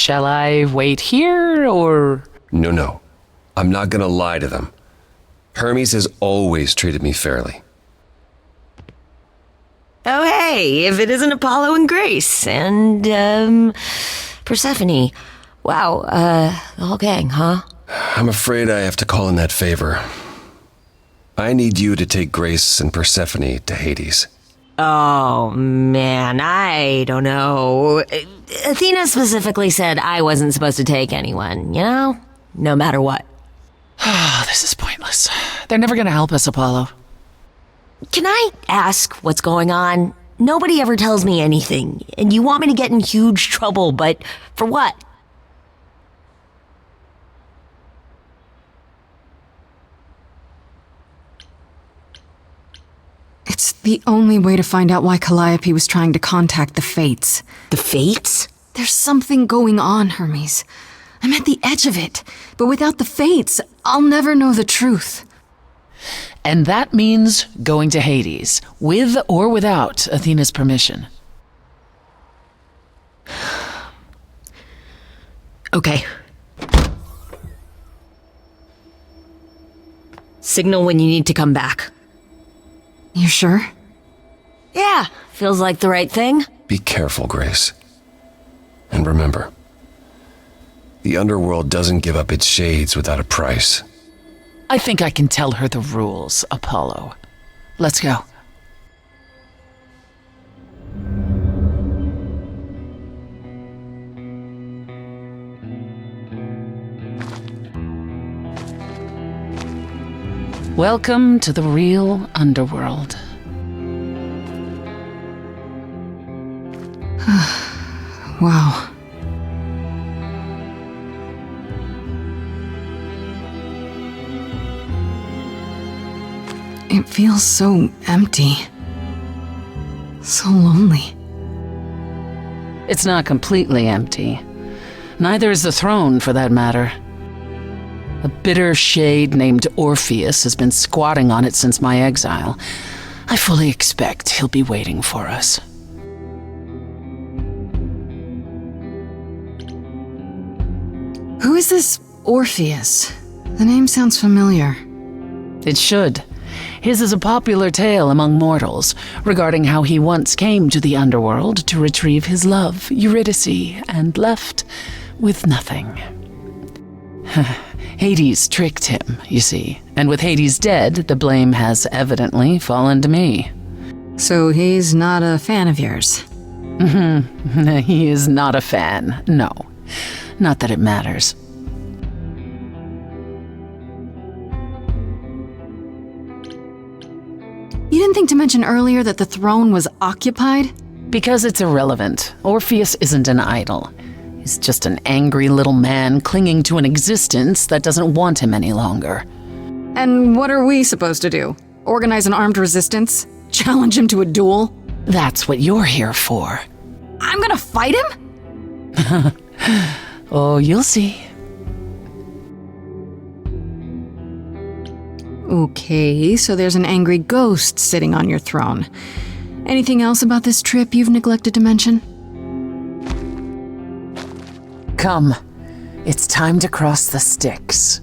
Shall I wait here, or...? No. I'm not gonna lie to them. Hermes has always treated me fairly. Oh, hey, if it isn't Apollo and Grace, and, Persephone. Wow, the whole gang, huh? I'm afraid I have to call in that favor. I need you to take Grace and Persephone to Hades. Oh, man, I don't know. Athena specifically said I wasn't supposed to take anyone, you know? No matter what. Oh, this is pointless. They're never gonna help us, Apollo. Can I ask what's going on? Nobody ever tells me anything, and you want me to get in huge trouble, but for what? It's the only way to find out why Calliope was trying to contact the Fates. The Fates? There's something going on, Hermes. I'm at the edge of it, but without the Fates, I'll never know the truth. And that means going to Hades, with or without Athena's permission. Okay. Signal when you need to come back. You sure? Yeah, feels like the right thing. Be careful, Grace. And remember, the underworld doesn't give up its shades without a price. I think I can tell her the rules, Apollo. Let's go. Welcome to the real underworld. Wow. It feels so empty. So lonely. It's not completely empty. Neither is the throne, for that matter. A bitter shade named Orpheus has been squatting on it since my exile. I fully expect he'll be waiting for us. Who is this Orpheus? The name sounds familiar. It should. His is a popular tale among mortals regarding how he once came to the underworld to retrieve his love, Eurydice, and left with nothing. Hades tricked him, you see, and with Hades dead, the blame has evidently fallen to me. So he's not a fan of yours? He is not a fan, no. Not that it matters. You didn't think to mention earlier that the throne was occupied? Because it's irrelevant. Orpheus isn't an idol. He's just an angry little man clinging to an existence that doesn't want him any longer. And what are we supposed to do? Organize an armed resistance? Challenge him to a duel? That's what you're here for. I'm gonna fight him? Oh, you'll see. Okay, so there's an angry ghost sitting on your throne. Anything else about this trip you've neglected to mention? Come. It's time to cross the Styx.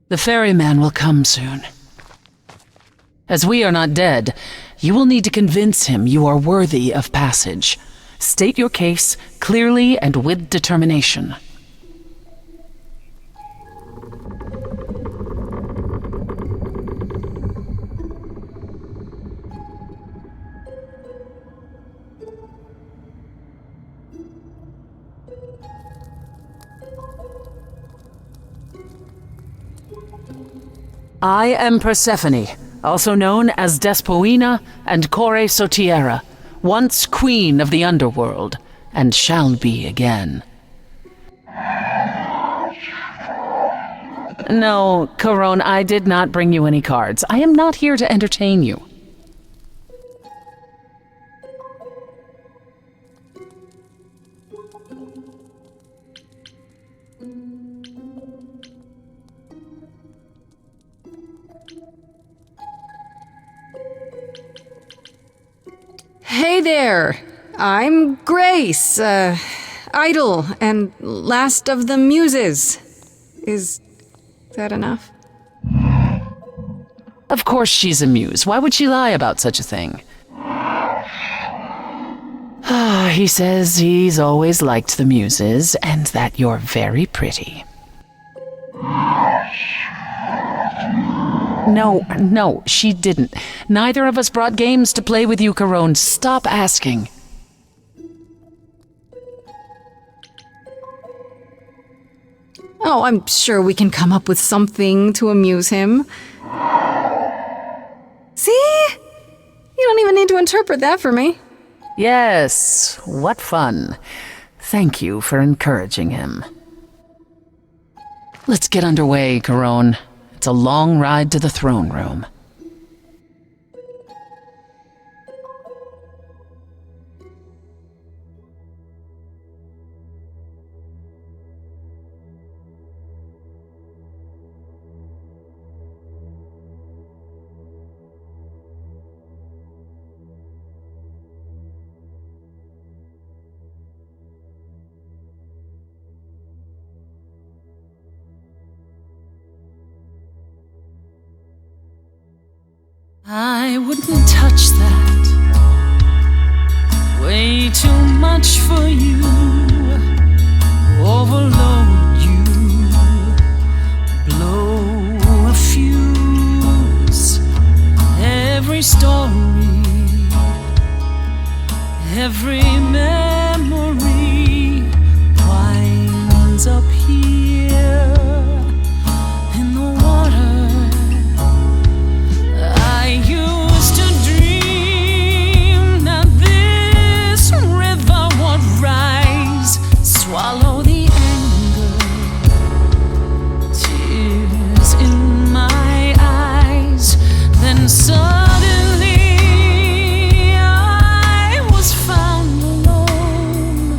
The ferryman will come soon. As we are not dead, you will need to convince him you are worthy of passage. State your case clearly and with determination. I am Persephone, also known as Despoina and Kore Sotiera, once queen of the underworld, and shall be again. No, Corone, I did not bring you any cards. I am not here to entertain you. Hey there! I'm Grace, Idol, and last of the Muses. Is that enough? Of course she's a muse. Why would she lie about such a thing? He says he's always liked the Muses, and that you're very pretty. No, she didn't. Neither of us brought games to play with you, Corone. Stop asking. Oh, I'm sure we can come up with something to amuse him. See? You don't even need to interpret that for me. Yes, what fun. Thank you for encouraging him. Let's get underway, Corone. It's a long ride to the throne room. I wouldn't touch that. Way too much for you. Overload you. Blow a fuse. Every story, every memory winds up here in the water. I used to dream that this river would rise, swallow the anger, tears in my eyes. Then suddenly I was found alone.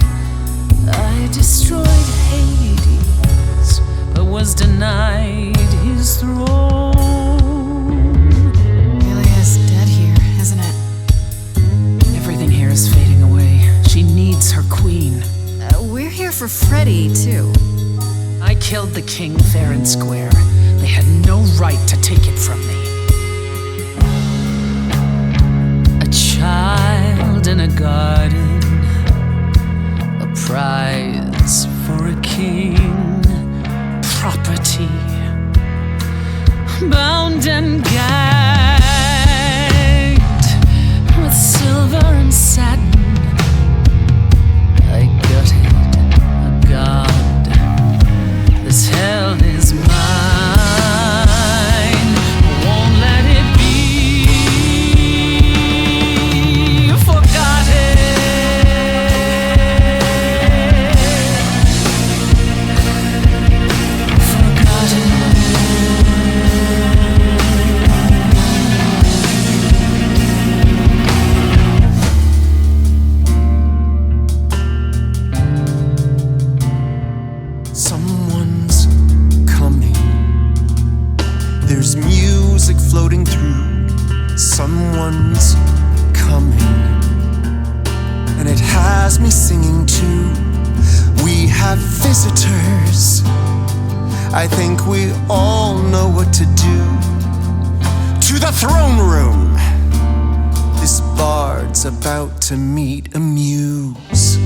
I destroyed Hades, but was denied his throne. Is fading away. She needs her queen. We're here for Freddy, too. I killed the king fair and square. They had no right to take it from me. A child in a garden, a prize for a king, property, bound and gagged with silver and satin. I gutted a god. This hell is mine. Won't let it be forgotten. Someone's coming. There's music floating through. Someone's coming. And it has me singing too. We have visitors. I think we all know what to do. To the throne room. This bard's about to meet a muse.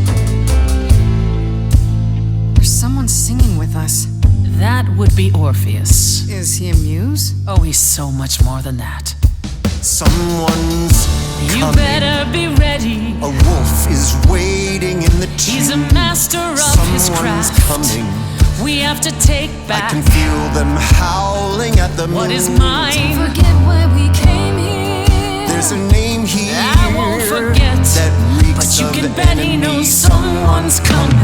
Someone's singing with us. That would be Orpheus. Is he a muse? Oh, he's so much more than that. Someone's You coming. better be ready. A wolf is waiting in the tomb. He's a master of his Someone's craft. coming. We have to take I back can feel them howling at the moon. what is mine. Forget why we came here. There's a name here I won't forget, that reeks but you of can bet he enemy. knows someone's coming.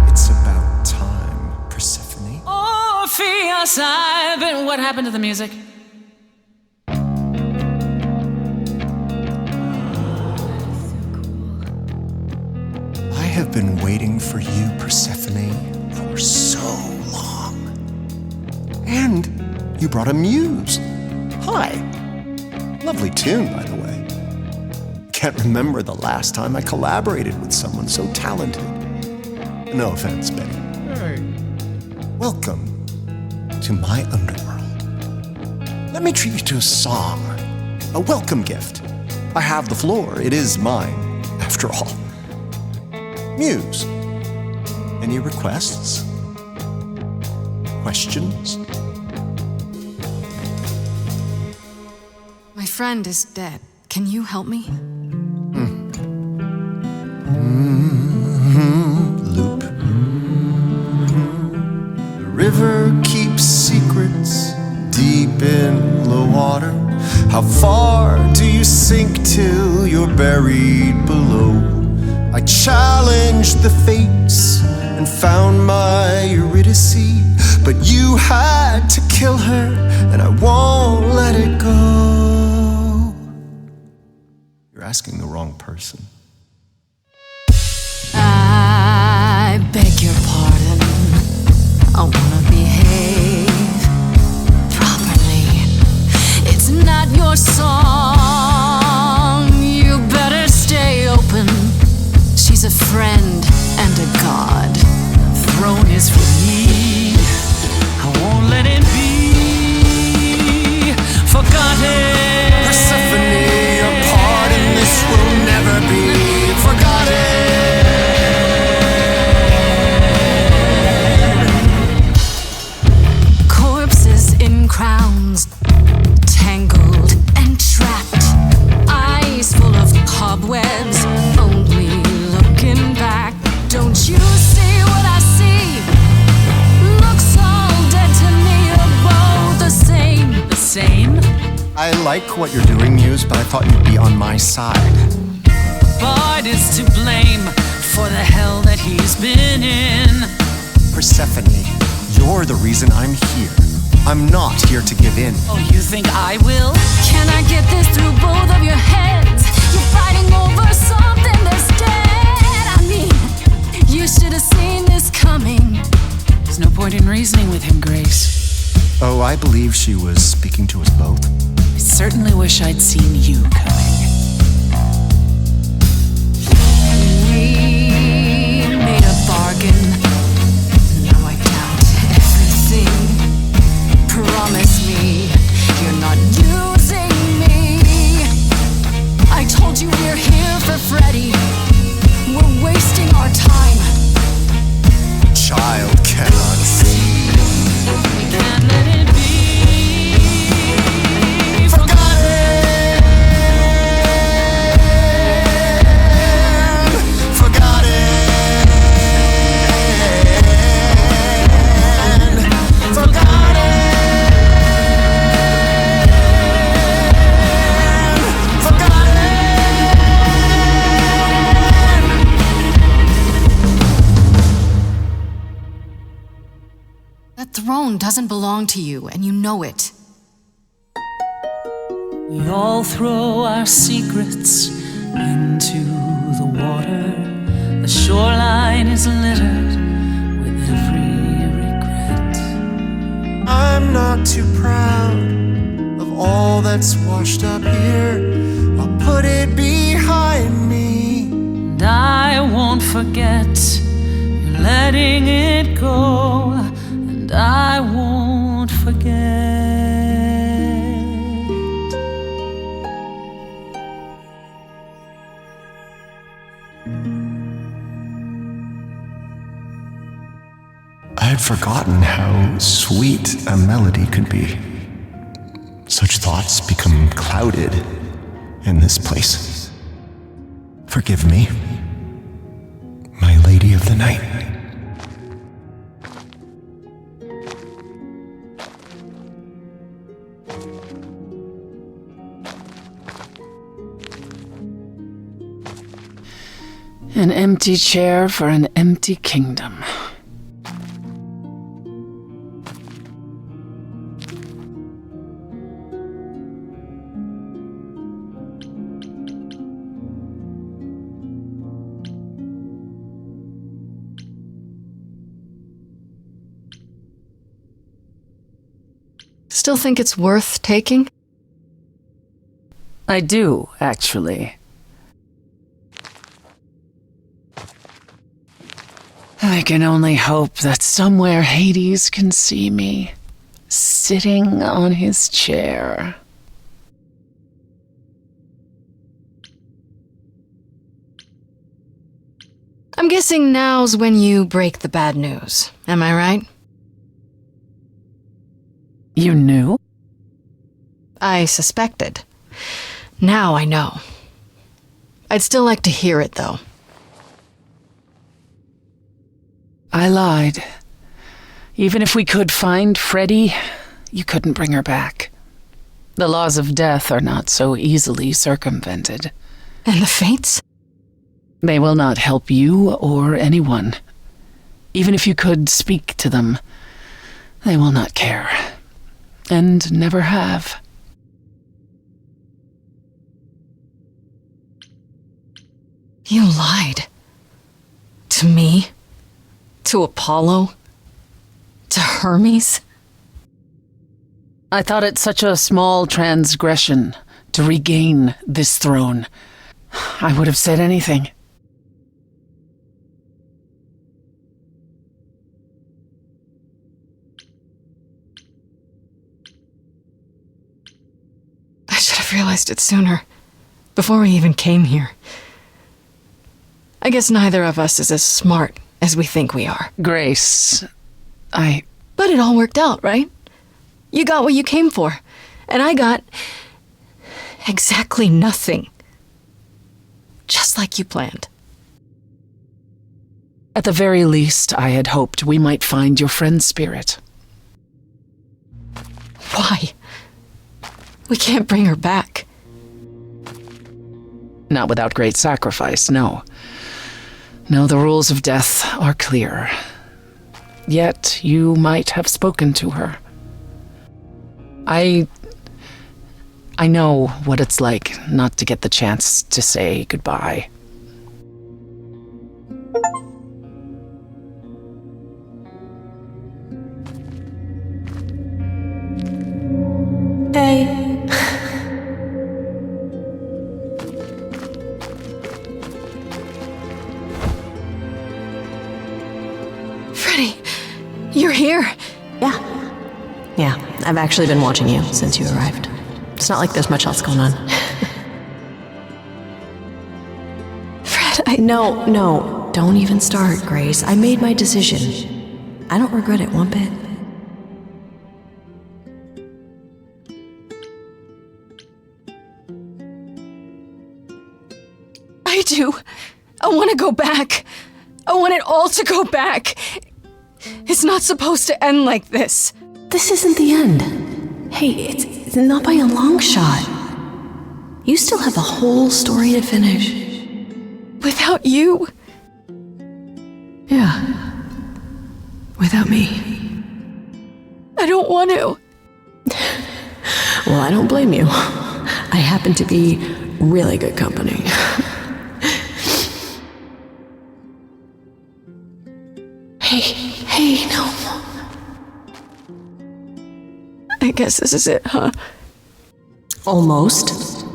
It's about time, Persephone. Orpheus. yes, I've been. What happened to the music? I have been waiting for you, Persephone, for so long. And you brought a muse. Hi. Lovely tune, by the way. Can't remember the last time I collaborated with someone so talented. No offense, Betty. Welcome to my underworld. Let me treat you to a song, a welcome gift. I have the floor. It is mine, after all. Muse. Any requests? Questions? My friend is dead. Can you help me? Loop. The river keeps secrets deep in the water. How far do you sink till you're buried below? I challenged the fates and found my Eurydice, but you had to kill her, and I won't let it go. You're asking the wrong person. I beg your pardon. I wanna behave properly. It's not your song. You better stay open. She's a friend and a god. The throne is for me. I won't let it be forgotten. Persephone, your part in this will never be forgotten. Corpses in crowns, tangled and trapped. Eyes full of cobwebs, only looking back. Don't you see what I see? Looks all dead to me, are both the same. The same? I like what you're doing, Muse, but I thought you'd be on my side. Bard is to blame for the hell that he's been in. Persephone, you're the reason I'm here. I'm not here to give in. Oh, you think I will? Can I get this through both of your heads? You're fighting over something that's dead. I mean, you should have seen this coming. There's no point in reasoning with him, Grace. Oh, I believe she was speaking to us both. I certainly wish I'd seen you coming. We made a bargain. Now I doubt everything. Promise me you're not using me. I told you we're here for Freddy. We're wasting our time. Child cannot see. We can't let it be Forgotten. Forgotten. Forgotten. That throne doesn't belong to you, and you know it. We all throw our secrets into the water. The shoreline is littered with every regret. I'm not too proud of all that's washed up here. I'll put it behind me. And I won't forget. You're letting it go. And I won't forget. I had forgotten how sweet a melody could be. Such thoughts become clouded in this place. Forgive me, my lady of the night. An empty chair for an empty kingdom. Still think it's worth taking? I do, actually. I can only hope that somewhere Hades can see me, sitting on his chair. I'm guessing now's when you break the bad news. Am I right? You knew? I suspected. Now I know. I'd still like to hear it, though. I lied. Even if we could find Freddie, you couldn't bring her back. The laws of death are not so easily circumvented. And the fates? They will not help you or anyone. Even if you could speak to them, they will not care. And never have. You lied. To me? To Apollo? To Hermes? I thought it such a small transgression to regain this throne. I would have said anything. I should have realized it sooner. Before we even came here. I guess neither of us is as smart as we think we are. Grace, But it all worked out, right? You got what you came for. And I got exactly nothing. Just like you planned. At the very least, I had hoped we might find your friend's spirit. Why? We can't bring her back. Not without great sacrifice, no. No, the rules of death are clear. Yet you might have spoken to her. I know what it's like not to get the chance to say goodbye. Hey. Freddie, you're here. Yeah, I've actually been watching you since you arrived. It's not like there's much else going on. Fred, No, don't even start, Grace. I made my decision. I don't regret it one bit. I do. I want to go back. I want it all to go back. It's not supposed to end like this. This isn't the end. Hey, it's not by a long shot. You still have a whole story to finish. Without you? Yeah. Without me. I don't want to. Well, I don't blame you. I happen to be really good company. Hey, no. I guess this is it, huh? Almost.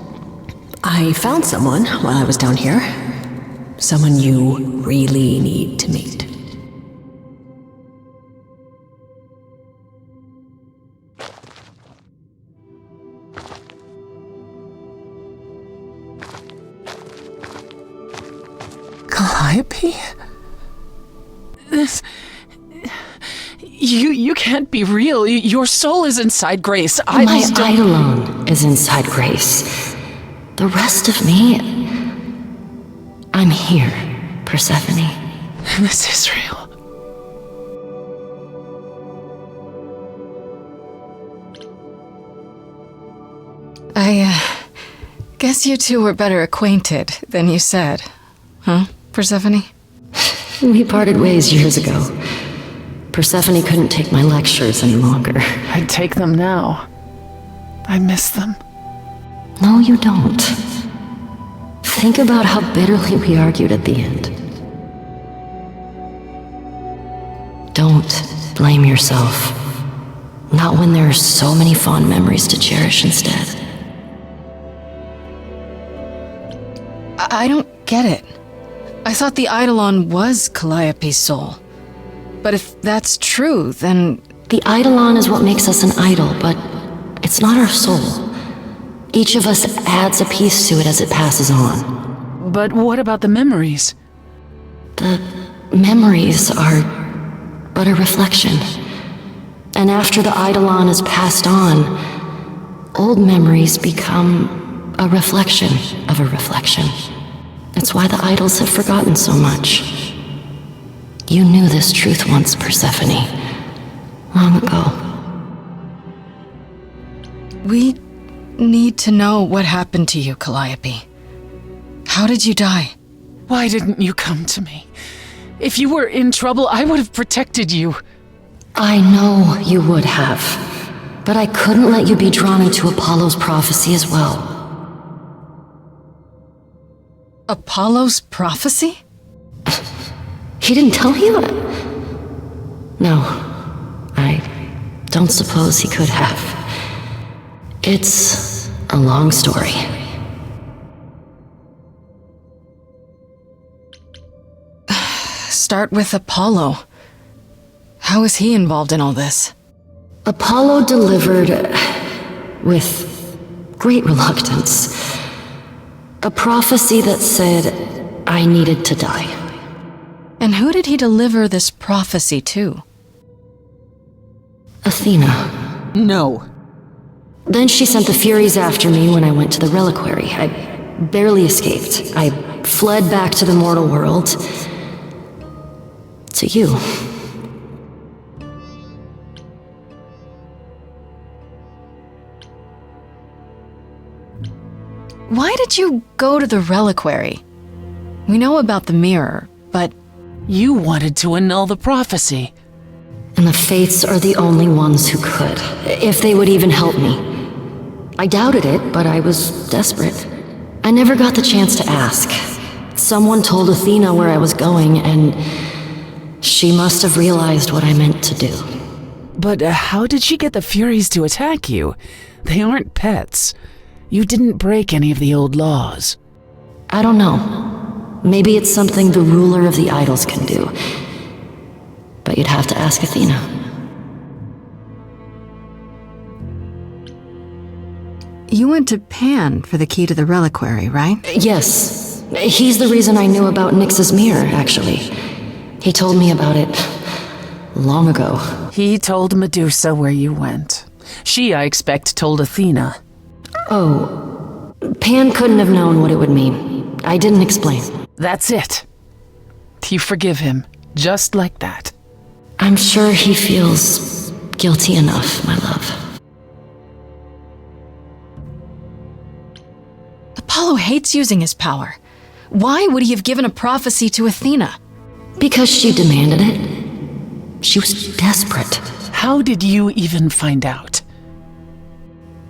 I found someone while I was down here. Someone you really need to meet. Calliope? This... You can't be real. Your soul is inside Grace. My eidolon is inside Grace. The rest of me... I'm here, Persephone. This is real. I guess you two were better acquainted than you said. Huh, Persephone? We parted ways years ago. Persephone couldn't take my lectures any longer. I'd take them now. I miss them. No, you don't. Think about how bitterly we argued at the end. Don't blame yourself. Not when there are so many fond memories to cherish instead. I don't get it. I thought the Eidolon was Calliope's soul. But if that's true, then... The Eidolon is what makes us an idol, but it's not our soul. Each of us adds a piece to it as it passes on. But what about the memories? The memories are but a reflection. And after the Eidolon is passed on, old memories become a reflection of a reflection. It's why the idols have forgotten so much. You knew this truth once, Persephone. Long ago. We need to know what happened to you, Calliope. How did you die? Why didn't you come to me? If you were in trouble, I would have protected you. I know you would have, but I couldn't let you be drawn into Apollo's prophecy as well. Apollo's prophecy? He didn't tell you? No, I don't suppose he could have. It's a long story. Start with Apollo. How is he involved in all this? Apollo delivered, with great reluctance, a prophecy that said I needed to die. And who did he deliver this prophecy to? Athena. No. Then she sent the Furies after me when I went to the reliquary. I barely escaped. I fled back to the mortal world. To you. Why did you go to the reliquary? We know about the mirror, but... You wanted to annul the prophecy. And the Fates are the only ones who could, if they would even help me. I doubted it, but I was desperate. I never got the chance to ask. Someone told Athena where I was going, and she must have realized what I meant to do. But how did she get the Furies to attack you? They aren't pets. You didn't break any of the old laws. I don't know. Maybe it's something the ruler of the idols can do. But you'd have to ask Athena. You went to Pan for the key to the reliquary, right? Yes. He's the reason I knew about Nyx's mirror, actually. He told me about it long ago. He told Medusa where you went. She, I expect, told Athena. Oh, Pan couldn't have known what it would mean. I didn't explain. That's it. You forgive him, just like that. I'm sure he feels guilty enough, my love. Apollo hates using his power. Why would he have given a prophecy to Athena? Because she demanded it. She was desperate. How did you even find out?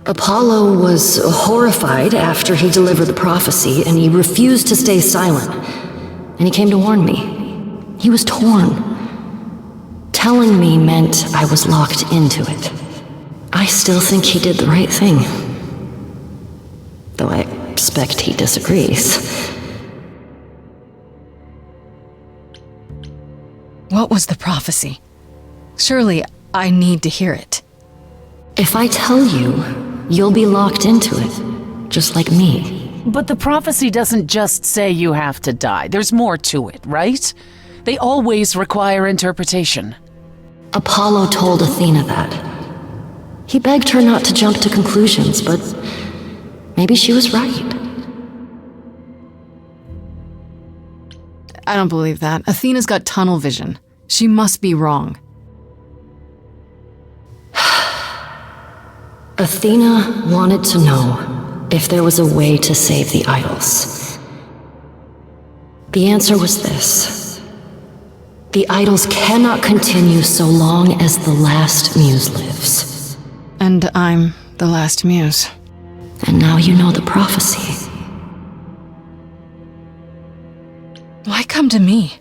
Apollo was horrified after he delivered the prophecy, and he refused to stay silent. And he came to warn me. He was torn. Telling me meant I was locked into it. I still think he did the right thing. Though I expect he disagrees. What was the prophecy? Surely I need to hear it. If I tell you, you'll be locked into it, just like me. But the prophecy doesn't just say you have to die. There's more to it, right? They always require interpretation. Apollo told Athena that. He begged her not to jump to conclusions, but maybe she was right. I don't believe that. Athena's got tunnel vision. She must be wrong. Athena wanted to know if there was a way to save the idols. The answer was this. The idols cannot continue so long as the last muse lives. And I'm the last muse. And now you know the prophecy. Why come to me?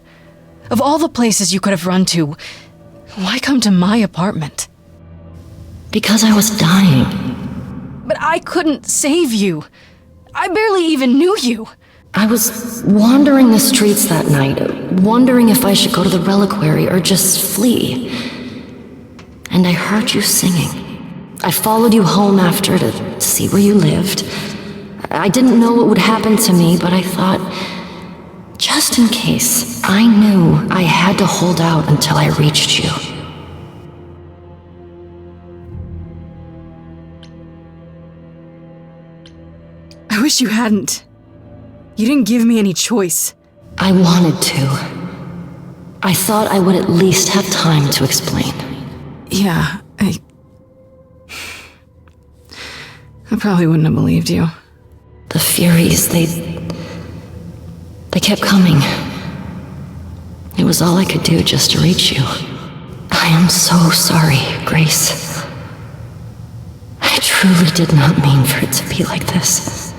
Of all the places you could have run to, why come to my apartment? Because I was dying. But I couldn't save you. I barely even knew you. I was wandering the streets that night, wondering if I should go to the reliquary or just flee. And I heard you singing. I followed you home after to see where you lived. I didn't know what would happen to me, but I thought, just in case, I knew I had to hold out until I reached you. I wish you hadn't. You didn't give me any choice. I wanted to. I thought I would at least have time to explain. Yeah, I probably wouldn't have believed you. The Furies, they kept coming. It was all I could do just to reach you. I am so sorry, Grace. I truly did not mean for it to be like this.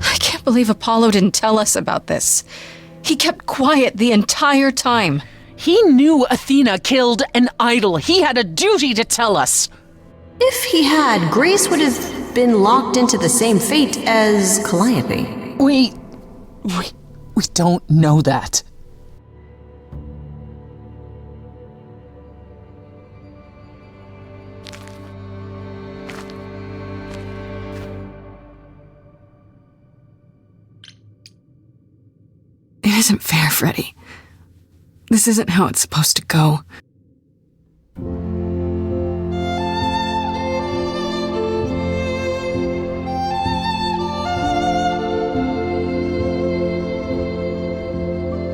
I can't believe Apollo didn't tell us about this. He kept quiet the entire time. He knew Athena killed an idol. He had a duty to tell us. If he had, Grace would have been locked into the same fate as Calliope. We don't know that. It isn't fair, Freddy. This isn't how it's supposed to go.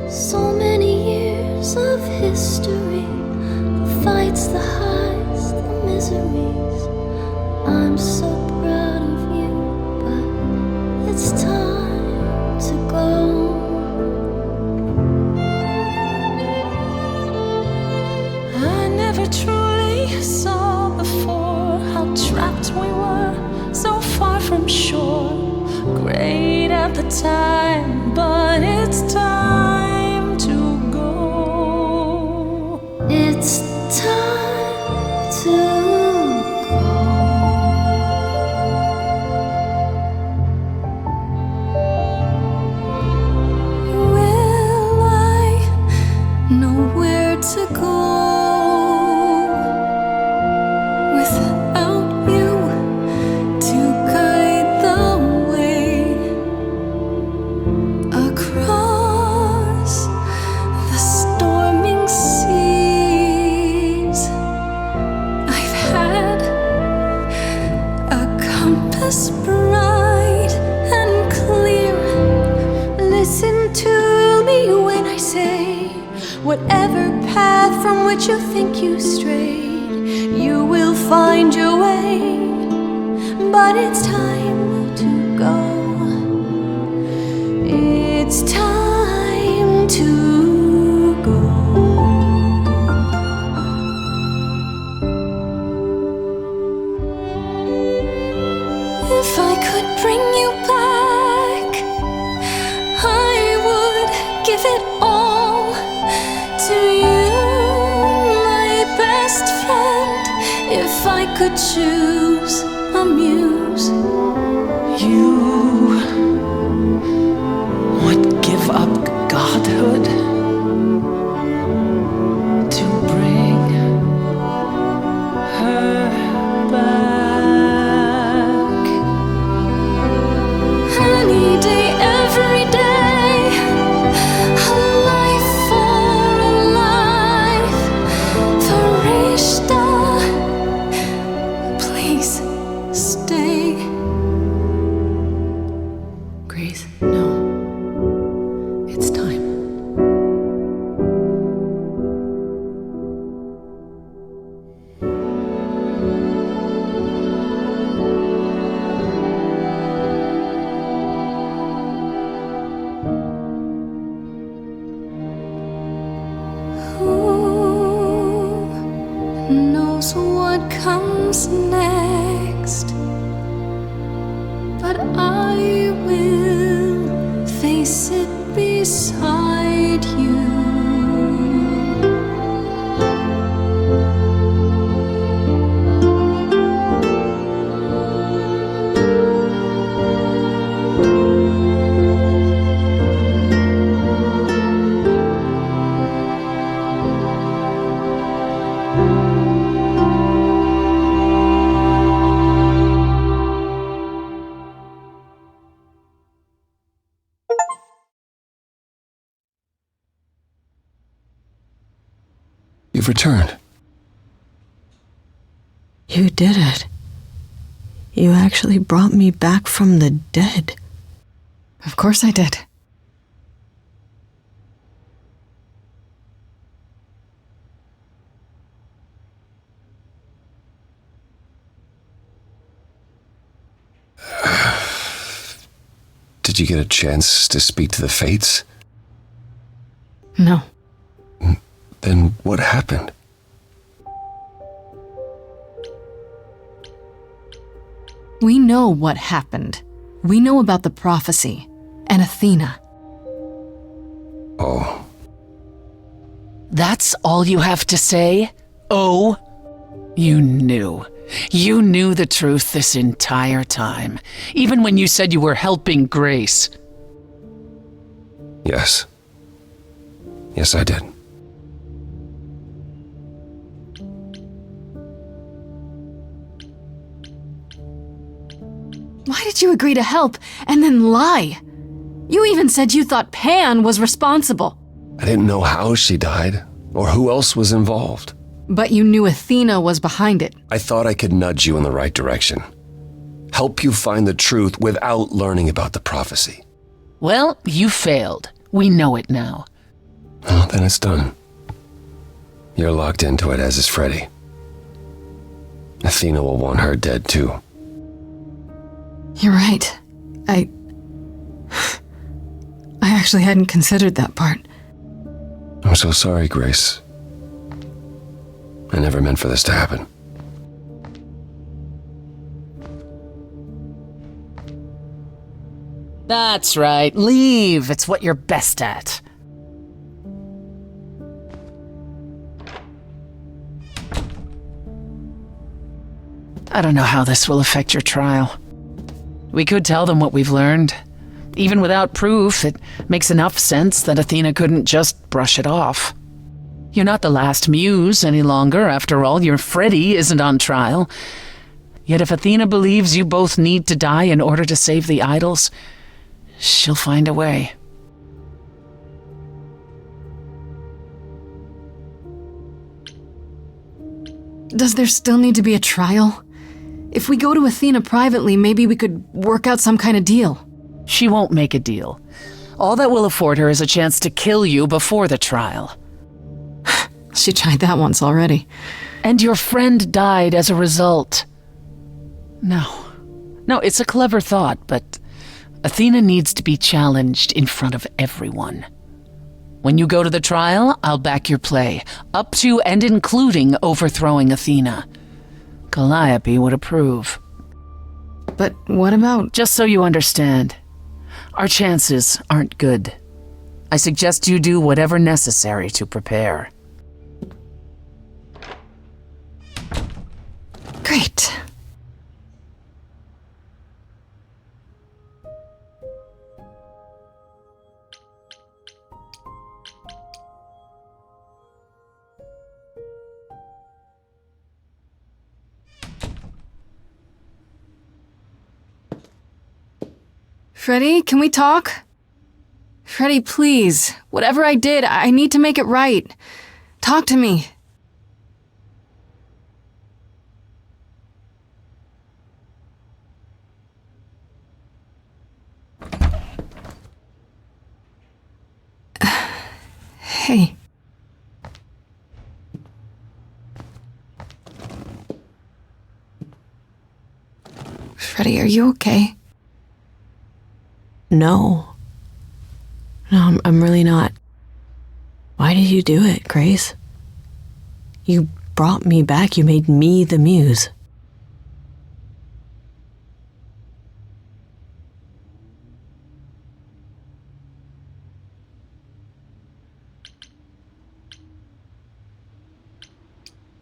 So many years of history, the fights, the highs, the miseries. I'm so proud of you, but it's time to go. I never truly saw before how trapped we were, so far from shore. Great at the time, but it's time to go. It's time to go. Will I know where to go without you to guide the way across the storming seas? I've had a compass bright and clear. Listen to me when I say, whatever path from which you think you strayed, you will find your way. But it's time to go. It's time to go. If I could bring you back, I would give it all to you, my best friend. If I could choose a muse, You would give up godhood to bring her back. any day, every day, a life for a life. Farishta, Please, stay. Grace, no. It's time. who knows what comes next? But I will face it beside you. You've returned. You did it. You actually brought me back from the dead. Of course I did. Did you get a chance to speak to the Fates? No. Then what happened? We know what happened. We know about the prophecy and Athena. Oh. That's all you have to say? Oh? You knew. You knew the truth this entire time, even when you said you were helping Grace. Yes. Yes, I did. Why did you agree to help and then lie? You even said you thought Pan was responsible. I didn't know how she died, or who else was involved. But you knew Athena was behind it. I thought I could nudge you in the right direction. Help you find the truth without learning about the prophecy. Well, you failed. We know it now. Well, then it's done. You're locked into it, as is Freddy. Athena will want her dead, too. You're right. I actually hadn't considered that part. I'm so sorry, Grace. I never meant for this to happen. That's right. Leave. It's what you're best at. I don't know how this will affect your trial. We could tell them what we've learned. Even without proof, it makes enough sense that Athena couldn't just brush it off. You're not the last muse any longer. After all, your Freddy isn't on trial. Yet if Athena believes you both need to die in order to save the idols, she'll find a way. Does there still need to be a trial? If we go to Athena privately, maybe we could work out some kind of deal. She won't make a deal. All that will afford her is a chance to kill you before the trial. She tried that once already. And your friend died as a result. No, it's a clever thought, but Athena needs to be challenged in front of everyone. When you go to the trial, I'll back your play, up to and including overthrowing Athena. Calliope would approve. But what about... Just so you understand, our chances aren't good. I suggest you do whatever necessary to prepare. Great. Freddy, can we talk? Freddy, please. Whatever I did, I need to make it right. Talk to me. Hey. Freddy, are you okay? No, I'm really not. Why did you do it, Grace? You brought me back. You made me the muse.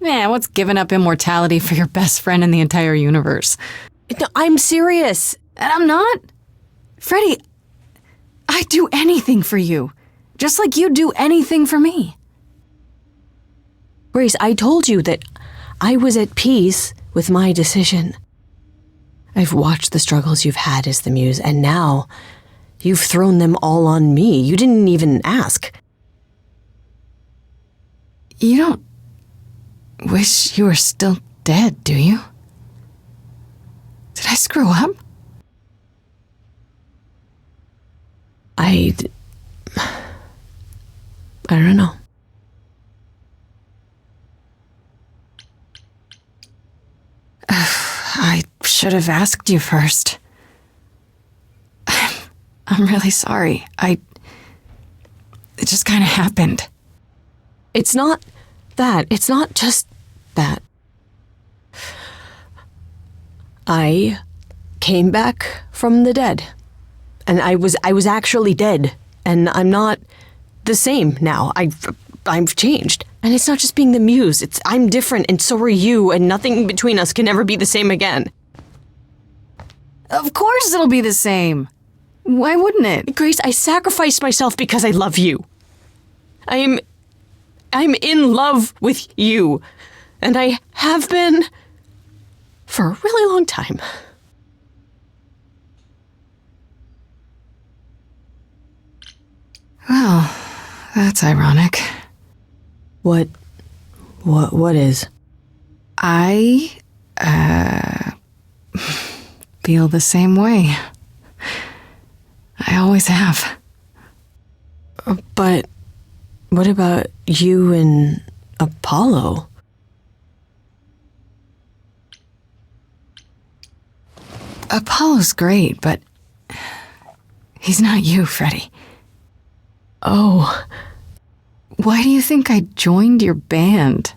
Man, what's giving up immortality for your best friend in the entire universe? No, I'm serious. And I'm not. Freddy, I'd do anything for you. Just like you'd do anything for me. Grace, I told you that I was at peace with my decision. I've watched the struggles you've had as the muse, and now you've thrown them all on me. You didn't even ask. You don't wish you were still dead, do you? Did I screw up? I don't know. I should have asked you first. I'm really sorry. It just kind of happened. It's not that. It's not just that. I came back from the dead. And I was actually dead. And I'm not the same now. I've changed. And it's not just being the muse. I'm different and so are you, and nothing between us can ever be the same again. Of course it'll be the same. Why wouldn't it? Grace, I sacrificed myself because I love you. I'm in love with you. And I have been for a really long time. Well, that's ironic. What is? I, feel the same way. I always have. But what about you and Apollo? Apollo's great, but he's not you, Freddie. Oh. Why do you think I joined your band?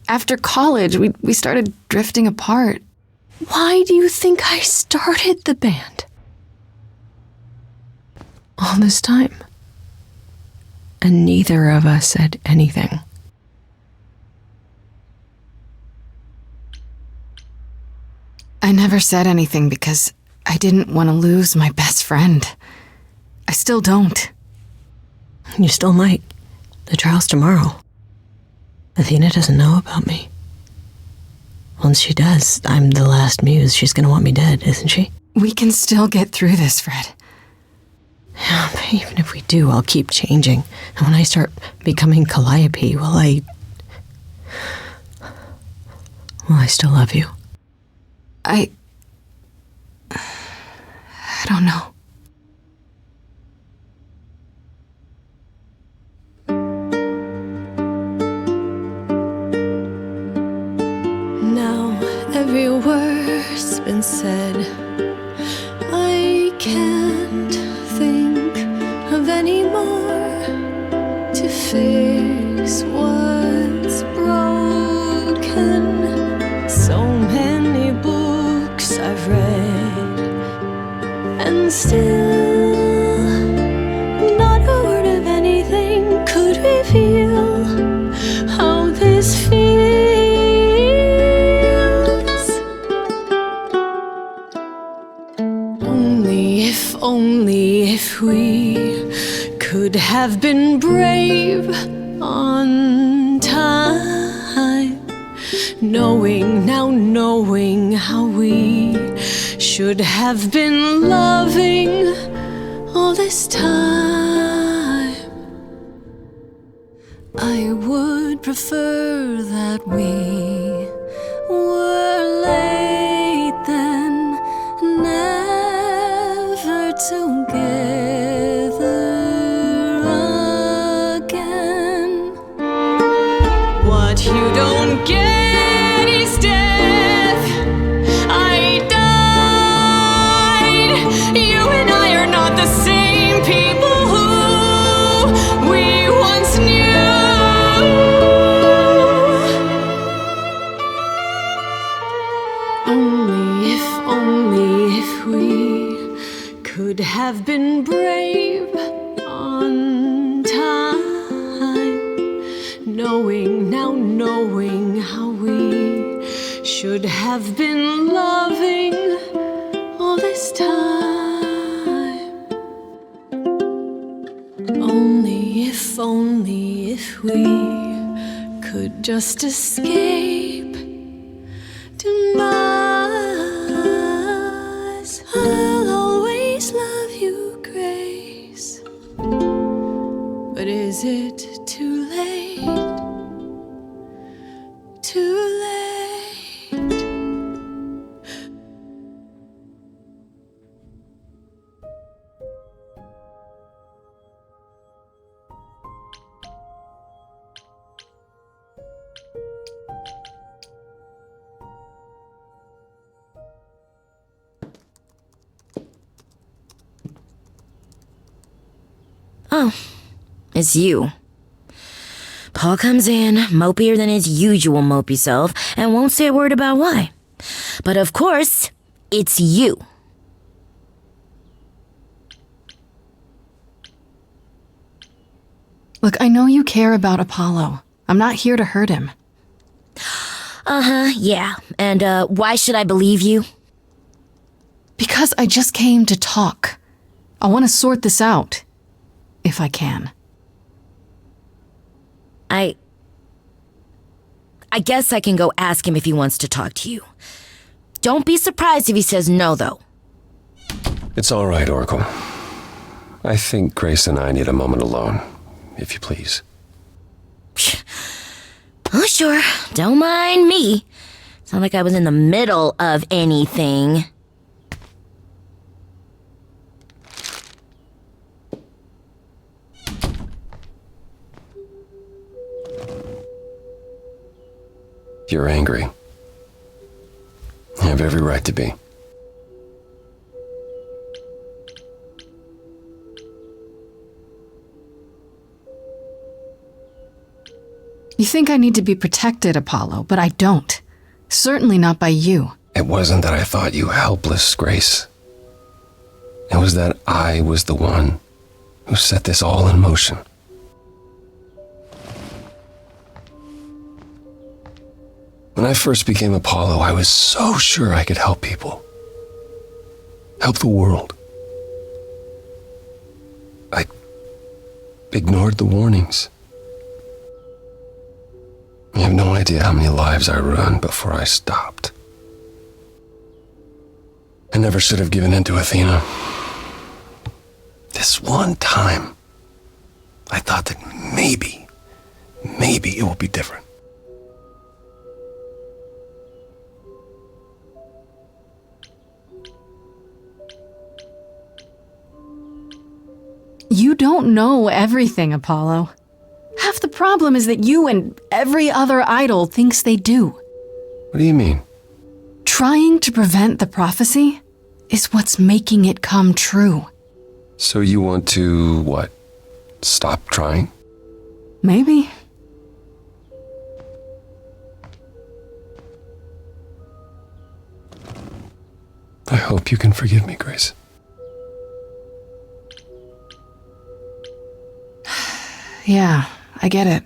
After college, we started drifting apart. Why do you think I started the band? All this time. And neither of us said anything. I never said anything because I didn't want to lose my best friend. I still don't. You still might. The trial's tomorrow. Athena doesn't know about me. Once she does, I'm the last muse. She's gonna want me dead, isn't she? We can still get through this, Fred. Yeah, but even if we do, I'll keep changing. And when I start becoming Calliope, will I still love you? I don't know. Now every word's been said. I can't think of any more to fix what's broken. So many books I've read, and still not a word of anything could reveal how this feels. Only if we could have been brave on time, knowing how we should have been loving all this time. I would prefer that we were late then, never together again. What you don't get is death. I died. You and I are not the same people who we once knew. Only if we could have been brave on time, knowing how we should have been loving all this time. Only if we could just escape demise. I'll always love you, Grace. But is it too late too late. Oh, it's you. Paul comes in, mopier than his usual mopey self, and won't say a word about why. But of course, it's you. Look, I know you care about Apollo. I'm not here to hurt him. Yeah. And, why should I believe you? Because I just came to talk. I want to sort this out. If I can. I guess I can go ask him if he wants to talk to you. Don't be surprised if he says no, though. It's all right, Oracle. I think Grace and I need a moment alone, if you please. Oh, sure. Don't mind me. It's not like I was in the middle of anything. You're angry. You have every right to be. You think I need to be protected, Apollo, but I don't. Certainly not by you. It wasn't that I thought you helpless, Grace. It was that I was the one who set this all in motion. When I first became Apollo, I was so sure I could help people. Help the world. I ignored the warnings. You have no idea how many lives I ruined before I stopped. I never should have given in to Athena. This one time, I thought that maybe it will be different. You don't know everything, Apollo. Half the problem is that you and every other idol thinks they do. What do you mean? Trying to prevent the prophecy is what's making it come true. So you want to, what, stop trying? Maybe. I hope you can forgive me, Grace. Yeah, I get it.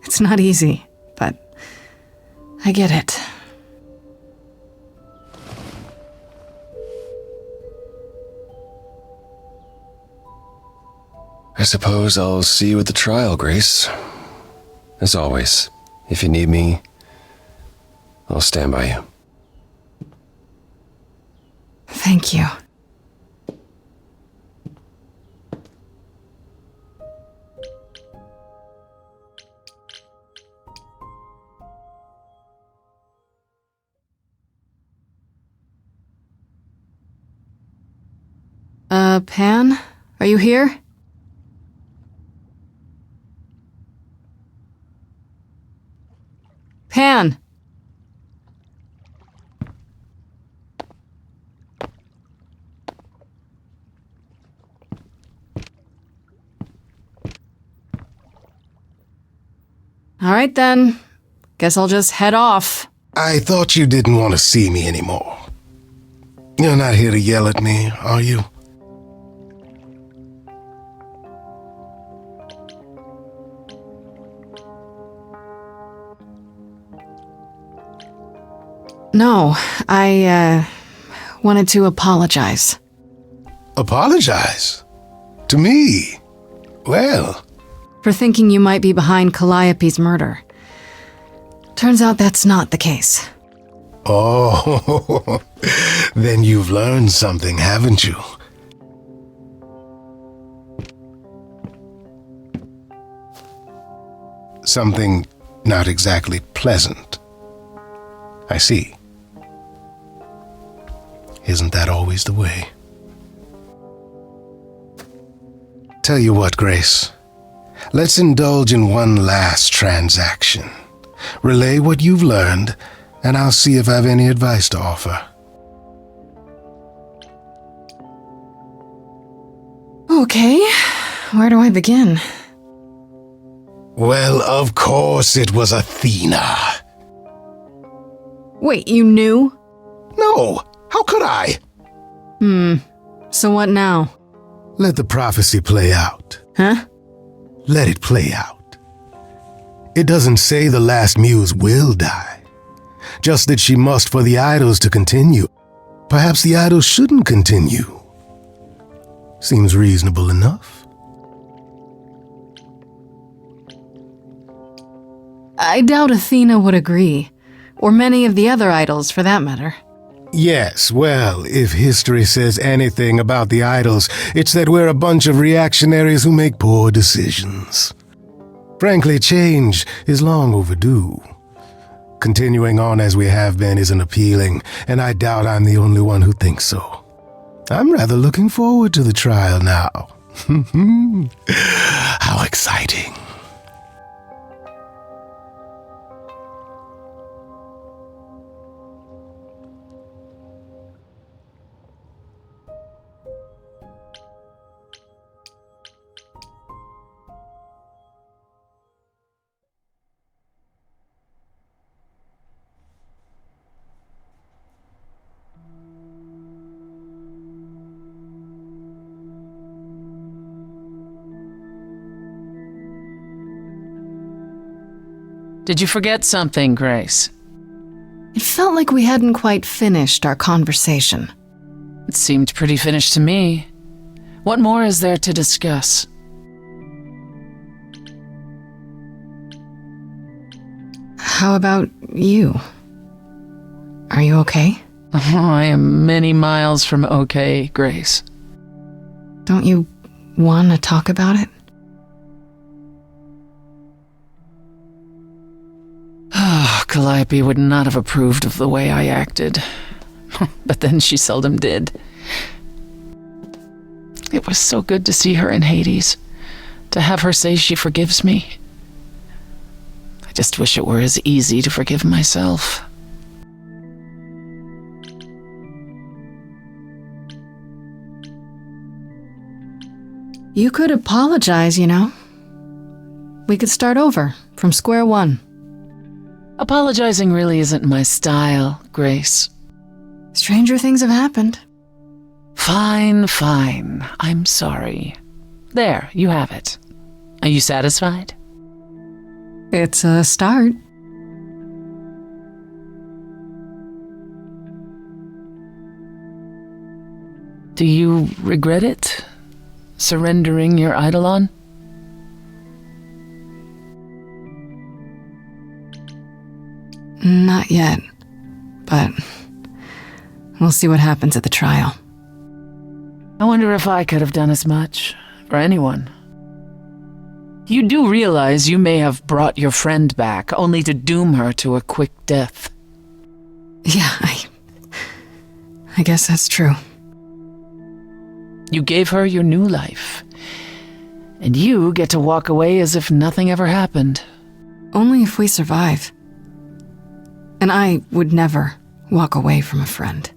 It's not easy, but I get it. I suppose I'll see you at the trial, Grace. As always, if you need me, I'll stand by you. Thank you. Pan? Are you here? Pan! All right then. Guess I'll just head off. I thought you didn't want to see me anymore. You're not here to yell at me, are you? No, I, wanted to apologize. Apologize? To me? Well... For thinking you might be behind Calliope's murder. Turns out that's not the case. Oh, then you've learned something, haven't you? Something not exactly pleasant. I see. Isn't that always the way? Tell you what, Grace. Let's indulge in one last transaction. Relay what you've learned, and I'll see if I've any advice to offer. Okay, where do I begin? Well, of course it was Athena. Wait, you knew? No, how could I? So what now? Let the prophecy play out. Huh? Let it play out. It doesn't say the last muse will die, just that she must for the idols to continue. Perhaps the idols shouldn't continue. Seems reasonable enough. I doubt Athena would agree, or many of the other idols for that matter. Yes, well, if history says anything about the idols, it's that we're a bunch of reactionaries who make poor decisions. Frankly, change is long overdue. Continuing on as we have been isn't appealing, and I doubt I'm the only one who thinks so. I'm rather looking forward to the trial now. How exciting. Did you forget something, Grace? It felt like we hadn't quite finished our conversation. It seemed pretty finished to me. What more is there to discuss? How about you? Are you okay? Oh, I am many miles from okay, Grace. Don't you want to talk about it? Calliope would not have approved of the way I acted. But then she seldom did. It was so good to see her in Hades, to have her say she forgives me. I just wish it were as easy to forgive myself. You could apologize, you know. We could start over, from square one. Apologizing really isn't my style, Grace. Stranger things have happened. Fine, fine. I'm sorry. There, you have it. Are you satisfied? It's a start. Do you regret it? Surrendering your Eidolon? Not yet, but we'll see what happens at the trial. I wonder if I could have done as much for anyone. You do realize you may have brought your friend back, only to doom her to a quick death. Yeah, I guess that's true. You gave her your new life, and you get to walk away as if nothing ever happened. Only if we survive. And I would never walk away from a friend.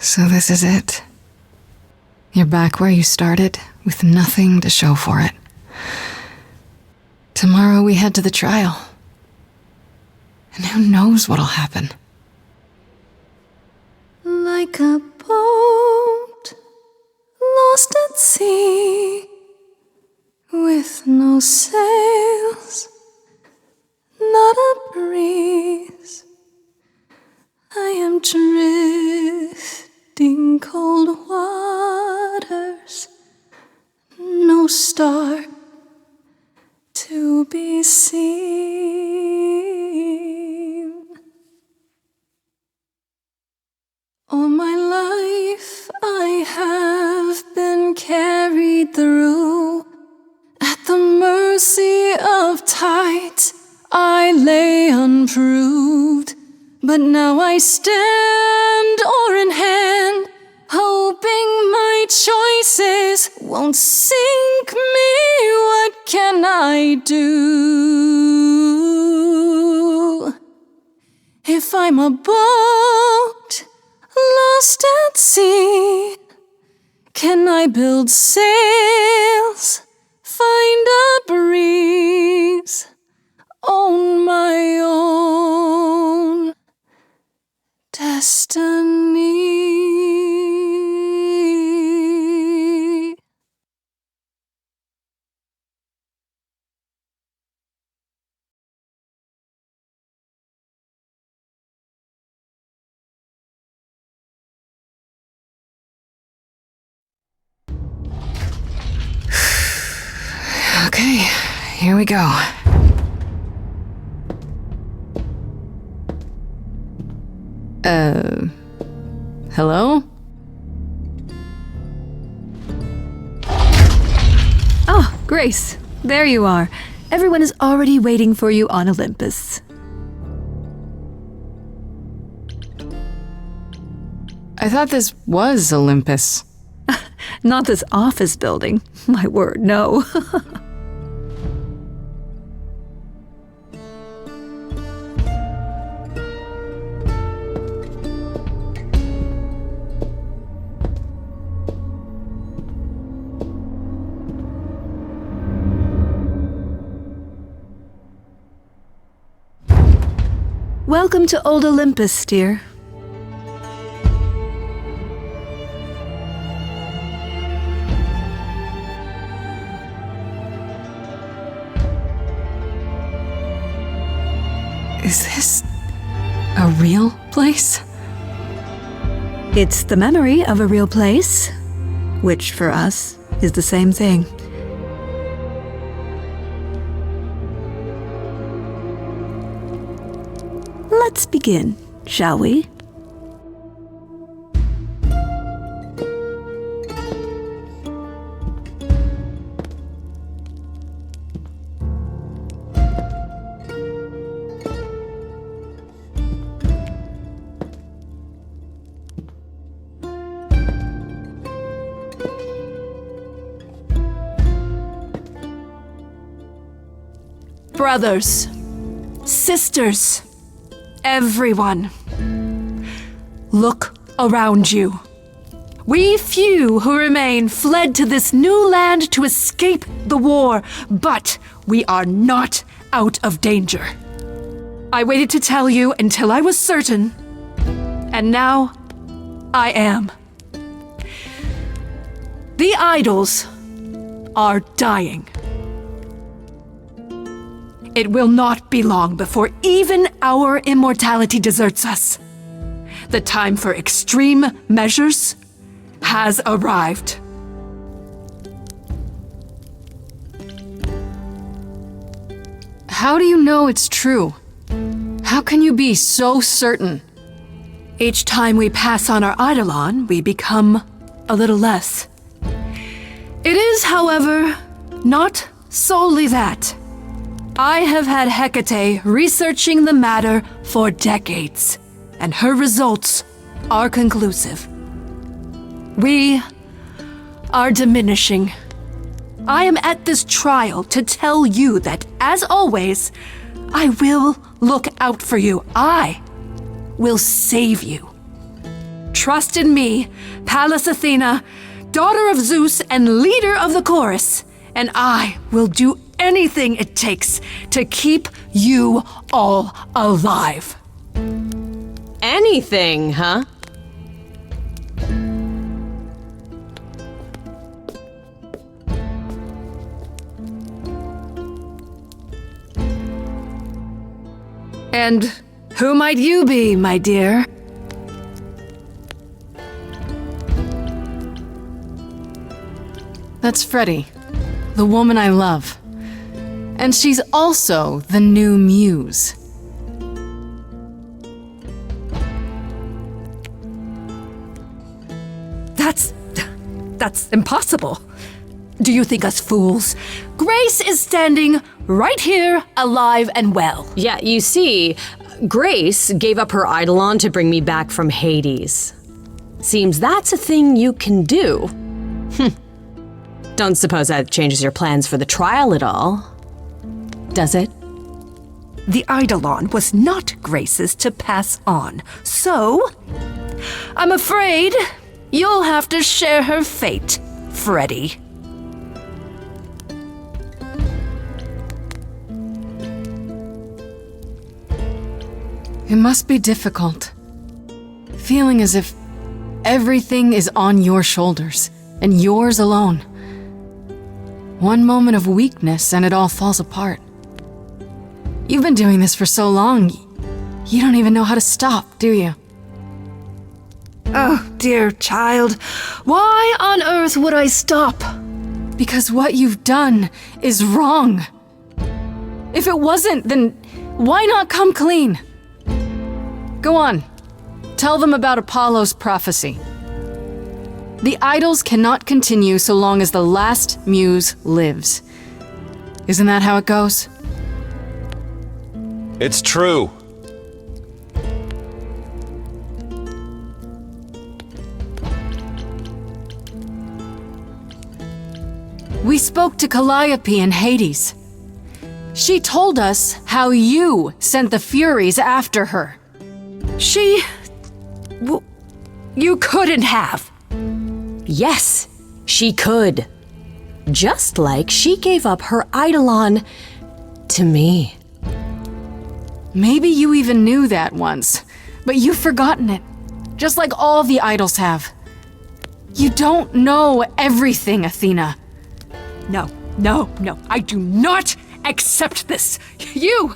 So this is it. You're back where you started, with nothing to show for it. Tomorrow we head to the trial. And who knows what'll happen. Like a boat lost at sea, with no sails, not a breeze. I am drifting cold waters, no star to be seen. All my life I have been carried through. At the mercy of tides I lay unproved. But now I stand oar in hand, hoping my choices won't sink me. What can I do? If I'm a boat lost at sea, can I build sails, find a breeze, own my own destiny? Okay, here we go. Hello? Oh, Grace, there you are. Everyone is already waiting for you on Olympus. I thought this was Olympus. Not this office building. My word, no. Welcome to Old Olympus, dear. Is this a real place? It's the memory of a real place, which for us is the same thing. Let's begin, shall we? Brothers, sisters, everyone, look around you. We few who remain fled to this new land to escape the war, but we are not out of danger. I waited to tell you until I was certain, and now I am. The idols are dying. It will not be long before even our immortality deserts us. The time for extreme measures has arrived. How do you know it's true? How can you be so certain? Each time we pass on our eidolon, we become a little less. It is, however, not solely that. I have had Hecate researching the matter for decades, and her results are conclusive. We are diminishing. I am at this trial to tell you that, as always, I will look out for you. I will save you. Trust in me, Pallas Athena, daughter of Zeus and leader of the chorus, and I will do anything it takes to keep you all alive. Anything, huh? And who might you be, my dear? That's Freddie, the woman I love. And she's also the new muse. That's impossible. Do you think us fools? Grace is standing right here, alive and well. Yeah, you see, Grace gave up her Eidolon to bring me back from Hades. Seems that's a thing you can do. Don't suppose that changes your plans for the trial at all, does it? The Eidolon was not Grace's to pass on, so I'm afraid you'll have to share her fate, Freddie. It must be difficult. Feeling as if everything is on your shoulders, and yours alone. One moment of weakness and it all falls apart. You've been doing this for so long, you don't even know how to stop, do you? Oh, dear child, why on earth would I stop? Because what you've done is wrong. If it wasn't, then why not come clean? Go on. Tell them about Apollo's prophecy. The idols cannot continue so long as the last muse lives. Isn't that how it goes? It's true. We spoke to Calliope in Hades. She told us how you sent the Furies after her. You couldn't have. Yes, she could. Just like she gave up her Eidolon to me. Maybe you even knew that once, but you've forgotten it, just like all the idols have. You don't know everything, Athena. No, I do not accept this. You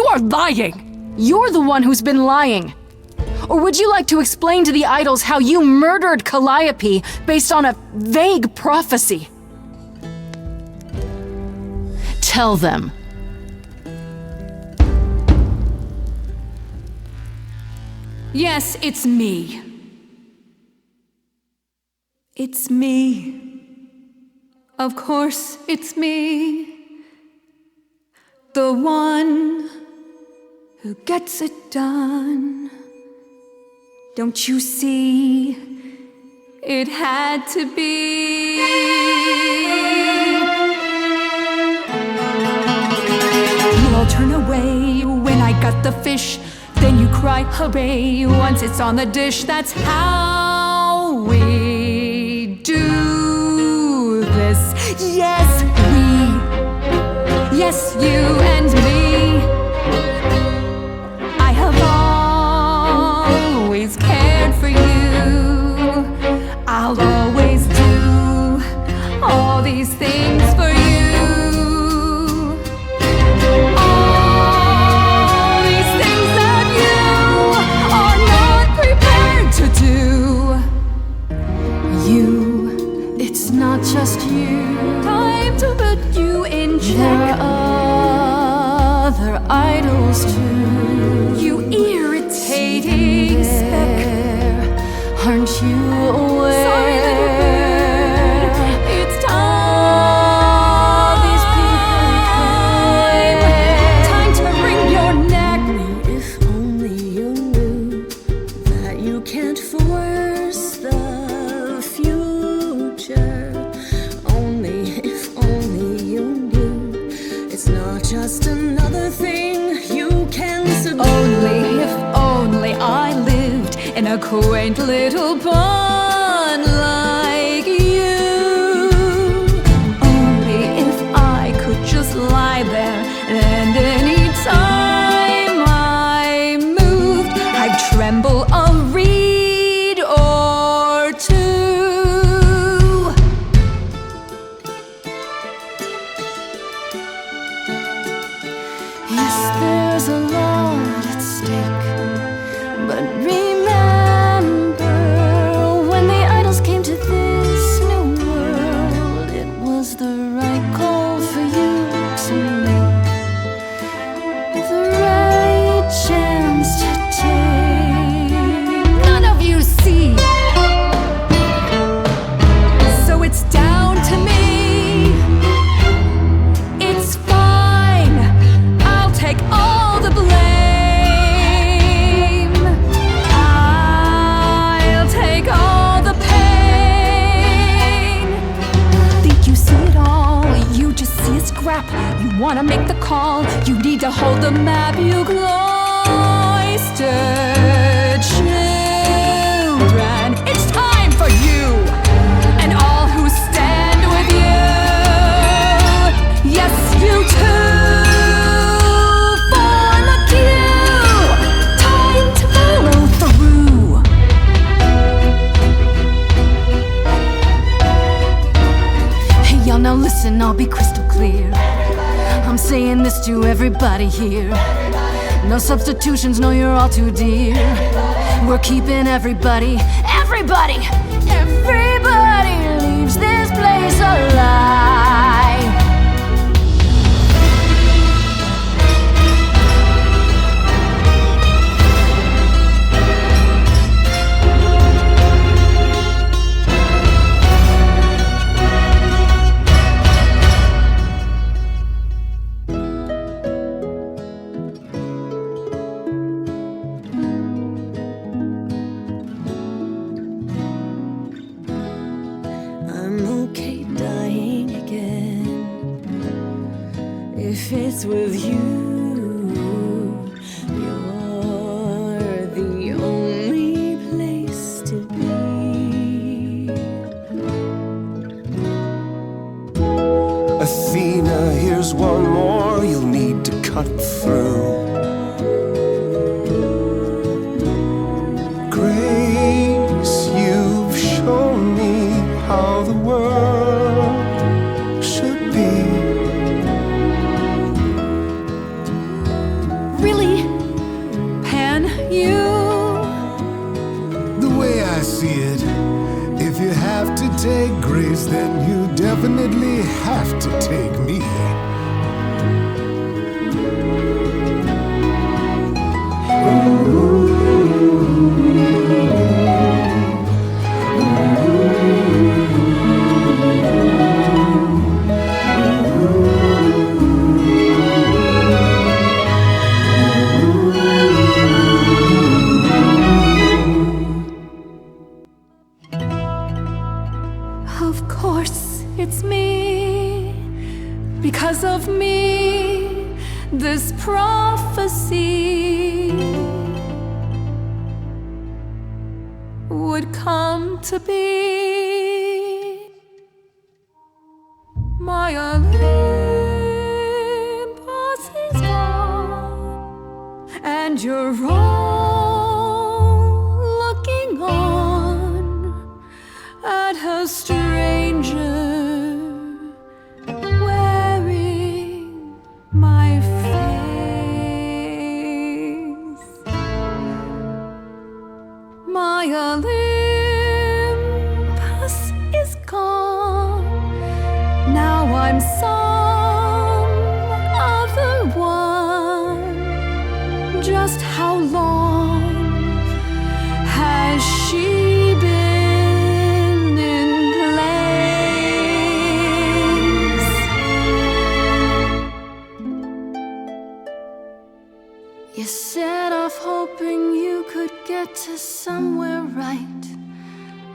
are lying. You're the one who's been lying. Or would you like to explain to the idols how you murdered Calliope based on a vague prophecy? Tell them. Yes, it's me. It's me. Of course, it's me. The one who gets it done. Don't you see? It had to be. You all turn away when I got the fish. Then you cry hooray once it's on the dish. That's how we do this. Yes, we. Yes, you and me. I have always cared for you. I'll always do all these things for you. All these things that you are not prepared to do. You, it's not just you. Time to put you in check. There are other idols too. You irritating speck. Aren't you aware? Sorry, little bird. It's time. These people time to wring your neck. If only you knew that you can't force the future. Only if only you knew it's not just another thing you can subdue. Only if only I lived in a quaint little pond like you. Only if I could trap. You wanna make the call, you need to hold the map. You cloistered children. It's time for you and all who stand with you. Yes, you too. Form a queue. Time to follow through. Hey, y'all, now listen, I'll be crystal clear. I'm saying this to everybody here. No substitutions, no, you're all too dear. We're keeping everybody leaves this place alive. I'm okay dying again if it's with you. You're the only place to be. Athena, here's one more you'll need to cut through. Grace, you've shown me how the world should be. Really? Pan, you? The way I see it, if you have to take Grace, then you definitely have to take me. Of course, it's me. Because of me, this prophecy would come to be. My Olympus is gone, and you're all looking on at a stranger wearing my face. My Olympus is gone. Now I'm some other one. Just how long has she been in place? You set off hoping you could get to somewhere right,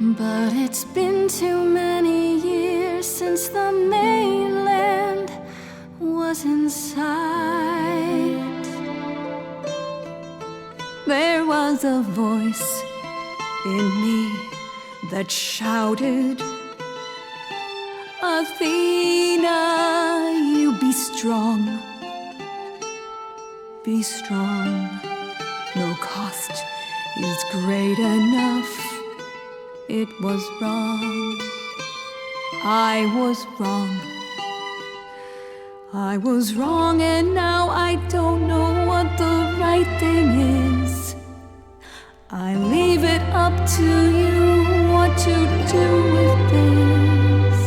but it's been too many years since the mainland was in sight. There was a voice in me that shouted, Athena, you be strong. Be strong. No cost is great enough. It was wrong. I was wrong. I was wrong, and now I don't know what the right thing is. I leave it up to you what to do with this.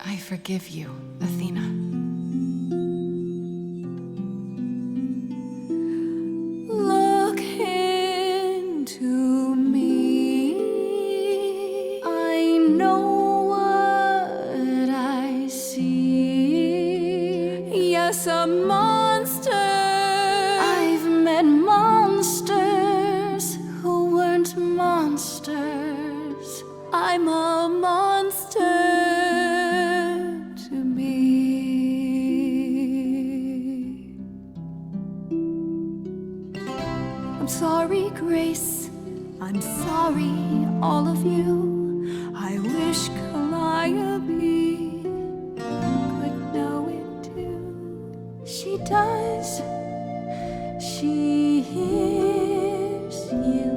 I forgive you, Athena. Look into me. I know what I see. Yes, a monster. I've met monsters who weren't monsters. I'm a monster. me, Grace. I'm sorry, all of you. I wish Calliope could know it too. She does. She hears you.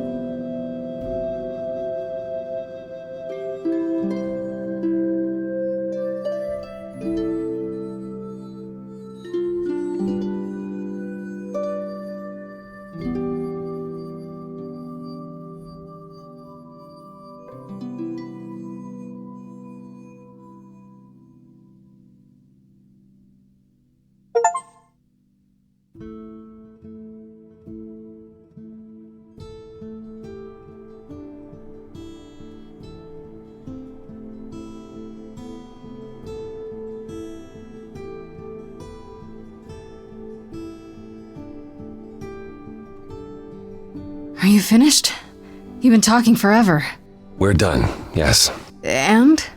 Are you finished? You've been talking forever. We're done, yes. And?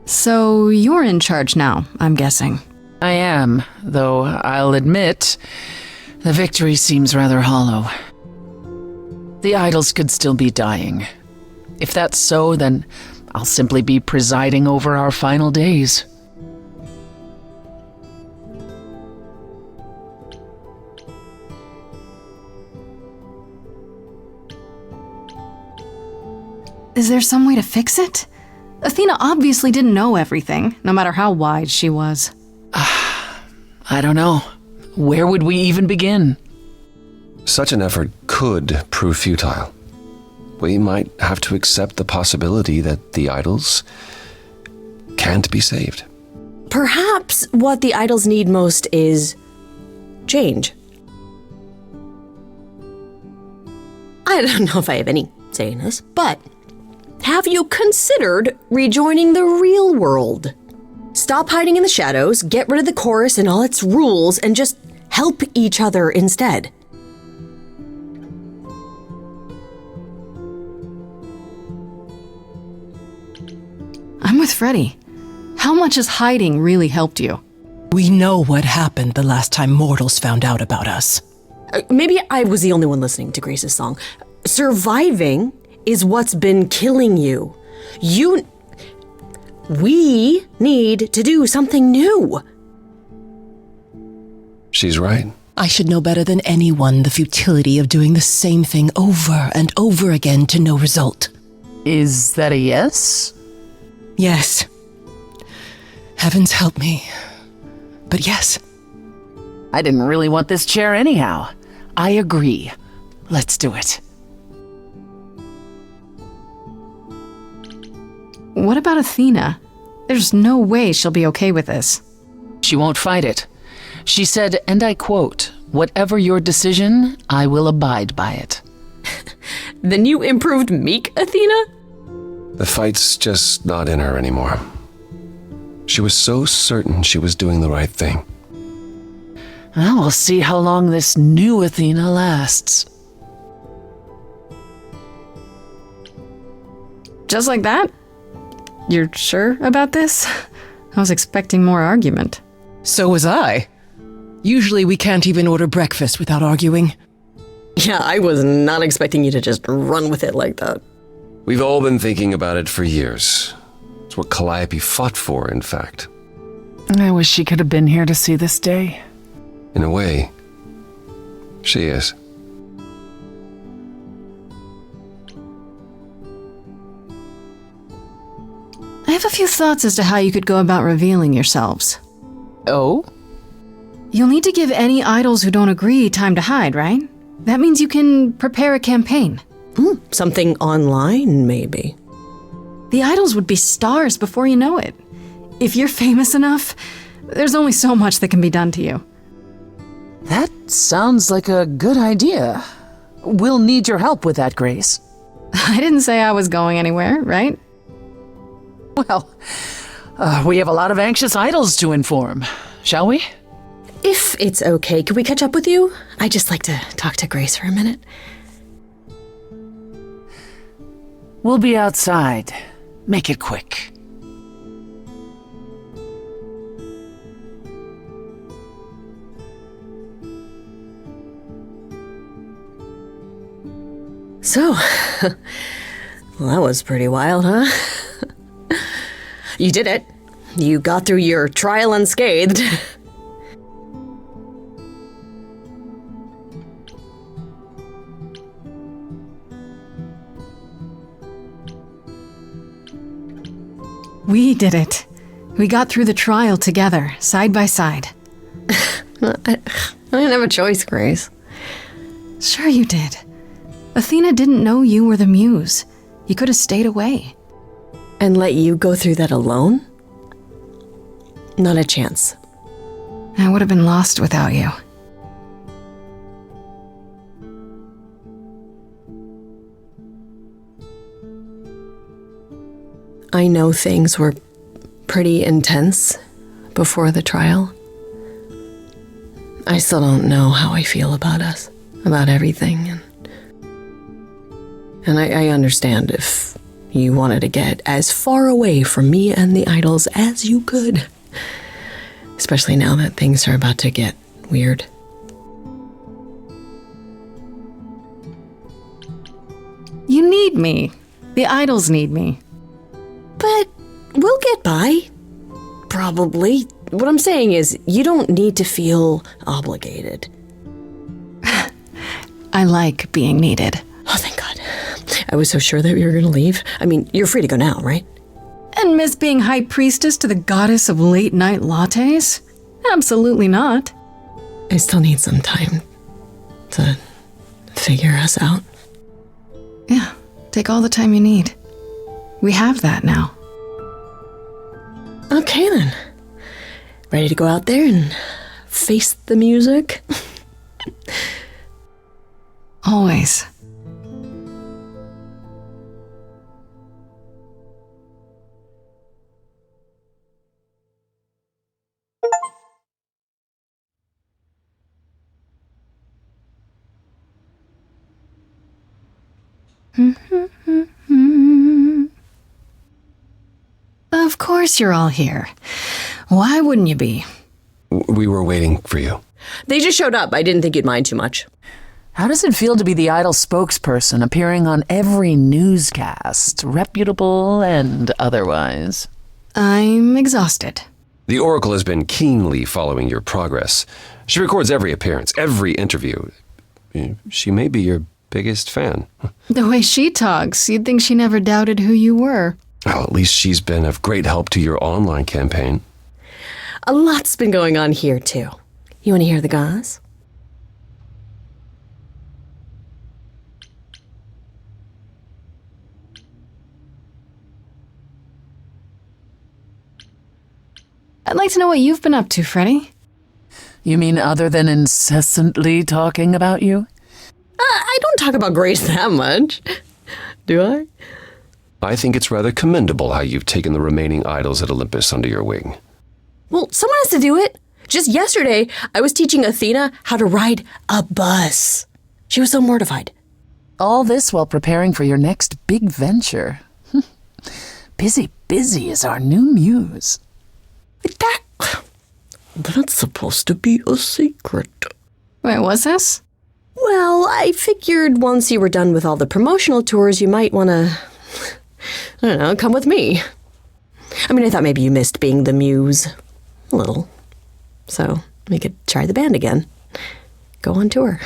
So you're in charge now, I'm guessing. I am, though I'll admit, the victory seems rather hollow. The idols could still be dying. If that's so, then I'll simply be presiding over our final days. Is there some way to fix it? Athena obviously didn't know everything, no matter how wise she was. I don't know. Where would we even begin? Such an effort could prove futile. We might have to accept the possibility that the idols can't be saved. Perhaps what the idols need most is change. I don't know if I have any say in this, but have you considered rejoining the real world? Stop hiding in the shadows, get rid of the chorus and all its rules, and just help each other instead. I'm with Freddy. How much has hiding really helped you? We know what happened the last time mortals found out about us. Maybe I was the only one listening to Grace's song. Surviving is what's been killing you. We need to do something new. She's right. I should know better than anyone the futility of doing the same thing over and over again to no result. Is that a yes? Yes. Heavens help me. But yes. I didn't really want this chair anyhow. I agree. Let's do it. What about Athena? There's no way she'll be okay with this. She won't fight it. She said, and I quote, "Whatever your decision, I will abide by it." Then you improved meek, Athena? The fight's just not in her anymore. She was so certain she was doing the right thing. Well, we'll see how long this new Athena lasts. Just like that? You're sure about this? I was expecting more argument. So was I. Usually we can't even order breakfast without arguing. Yeah, I was not expecting you to just run with it like that. We've all been thinking about it for years. It's what Calliope fought for, in fact. I wish she could have been here to see this day. In a way, she is. I have a few thoughts as to how you could go about revealing yourselves. Oh? You'll need to give any idols who don't agree time to hide, right? That means you can prepare a campaign. Something online, maybe. The idols would be stars before you know it. If you're famous enough, there's only so much that can be done to you. That sounds like a good idea. We'll need your help with that, Grace. I didn't say I was going anywhere, right? Well, we have a lot of anxious idols to inform, shall we? If it's okay, could we catch up with you? I'd just like to talk to Grace for a minute. We'll be outside. Make it quick. So, well, that was pretty wild, huh? You did it. You got through your trial unscathed. We did it. We got through the trial together, side by side. I didn't have a choice, Grace. Sure you did. Athena didn't know you were the muse. You could have stayed away. And let you go through that alone? Not a chance. I would have been lost without you. I know things were pretty intense before the trial. I still don't know how I feel about us, about everything. And I understand if you wanted to get as far away from me and the idols as you could. Especially now that things are about to get weird. You need me. The idols need me. But we'll get by. Probably. What I'm saying is, you don't need to feel obligated. I like being needed. Oh, thank God. I was so sure that you were going to leave. I mean, you're free to go now, right? And miss being high priestess to the goddess of late-night lattes? Absolutely not. I still need some time to figure us out. Yeah, take all the time you need. We have that now. Okay, then. Ready to go out there and face the music? Always. Of course you're all here. Why wouldn't you be? We were waiting for you. They just showed up. I didn't think you'd mind too much. How does it feel to be the idol spokesperson appearing on every newscast, reputable and otherwise? I'm exhausted. The Oracle has been keenly following your progress. She records every appearance, every interview. She may be your biggest fan. The way she talks, you'd think she never doubted who you were. Well, at least she's been of great help to your online campaign. A lot's been going on here, too. You want to hear the goss? I'd like to know what you've been up to, Freddy. You mean other than incessantly talking about you? I don't talk about Grace that much. Do I? I think it's rather commendable how you've taken the remaining idols at Olympus under your wing. Well, someone has to do it. Just yesterday, I was teaching Athena how to ride a bus. She was so mortified. All this while preparing for your next big venture. Busy is our new muse. That's supposed to be a secret. Wait, what's this? Well, I figured once you were done with all the promotional tours, you might want to, I don't know, come with me. I mean, I thought maybe you missed being the muse. A little. So we could try the band again. Go on tour.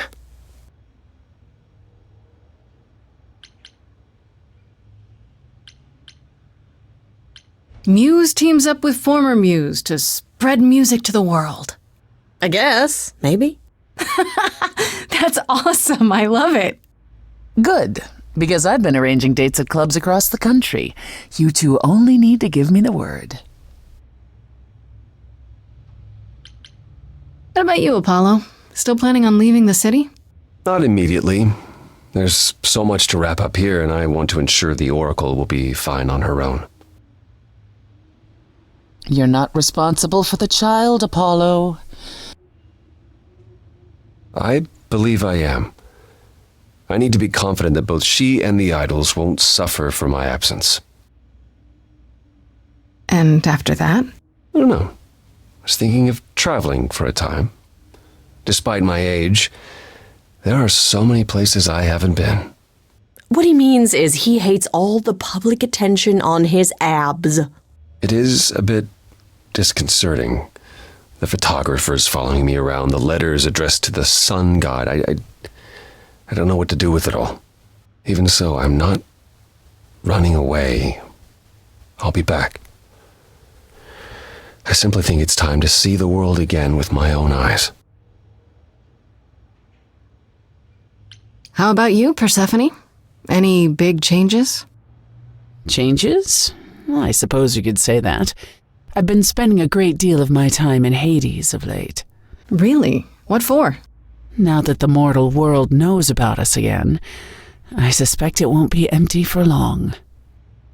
Muse teams up with former muse to spread music to the world. I guess. Maybe. That's awesome. I love it. Good, because I've been arranging dates at clubs across the country. You two only need to give me the word. What about you, Apollo? Still planning on leaving the city? Not immediately. There's so much to wrap up here, and I want to ensure the Oracle will be fine on her own. You're not responsible for the child, Apollo. I believe I am. I need to be confident that both she and the idols won't suffer for my absence. And after that? I don't know. I was thinking of traveling for a time. Despite my age, there are so many places I haven't been. What he means is he hates all the public attention on his abs. It is a bit disconcerting. The photographers following me around, the letters addressed to the sun god. I don't know what to do with it all. Even so, I'm not running away. I'll be back. I simply think it's time to see the world again with my own eyes. How about you, Persephone? Any big changes? Changes? Well, I suppose you could say that. I've been spending a great deal of my time in Hades of late. Really? What for? Now that the mortal world knows about us again, I suspect it won't be empty for long.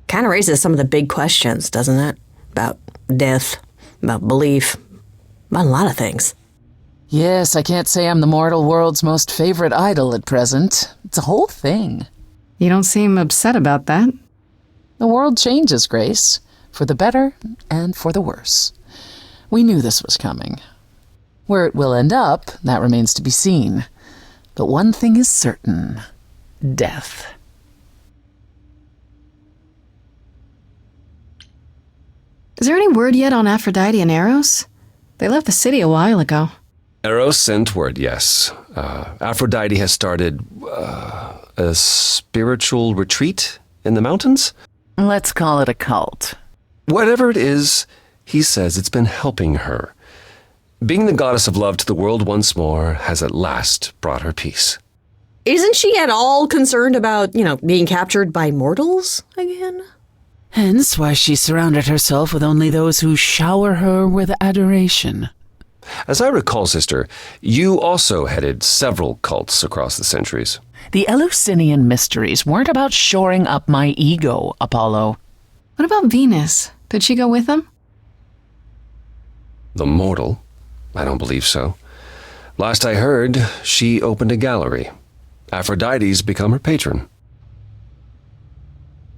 Kind of raises some of the big questions, doesn't it? About death, about belief, about a lot of things. Yes, I can't say I'm the mortal world's most favorite idol at present. It's a whole thing. You don't seem upset about that. The world changes, Grace, for the better and for the worse. We knew this was coming. Where it will end up, that remains to be seen. But one thing is certain: death. Is there any word yet on Aphrodite and Eros? They left the city a while ago. Eros sent word, yes. Aphrodite has started a spiritual retreat in the mountains? Let's call it a cult. Whatever it is, he says it's been helping her. Being the goddess of love to the world once more has at last brought her peace. Isn't she at all concerned about, being captured by mortals again? Hence why she surrounded herself with only those who shower her with adoration. As I recall, sister, you also headed several cults across the centuries. The Eleusinian mysteries weren't about shoring up my ego, Apollo. What about Venus? Did she go with them? The mortal? I don't believe so. Last I heard, she opened a gallery. Aphrodite's become her patron.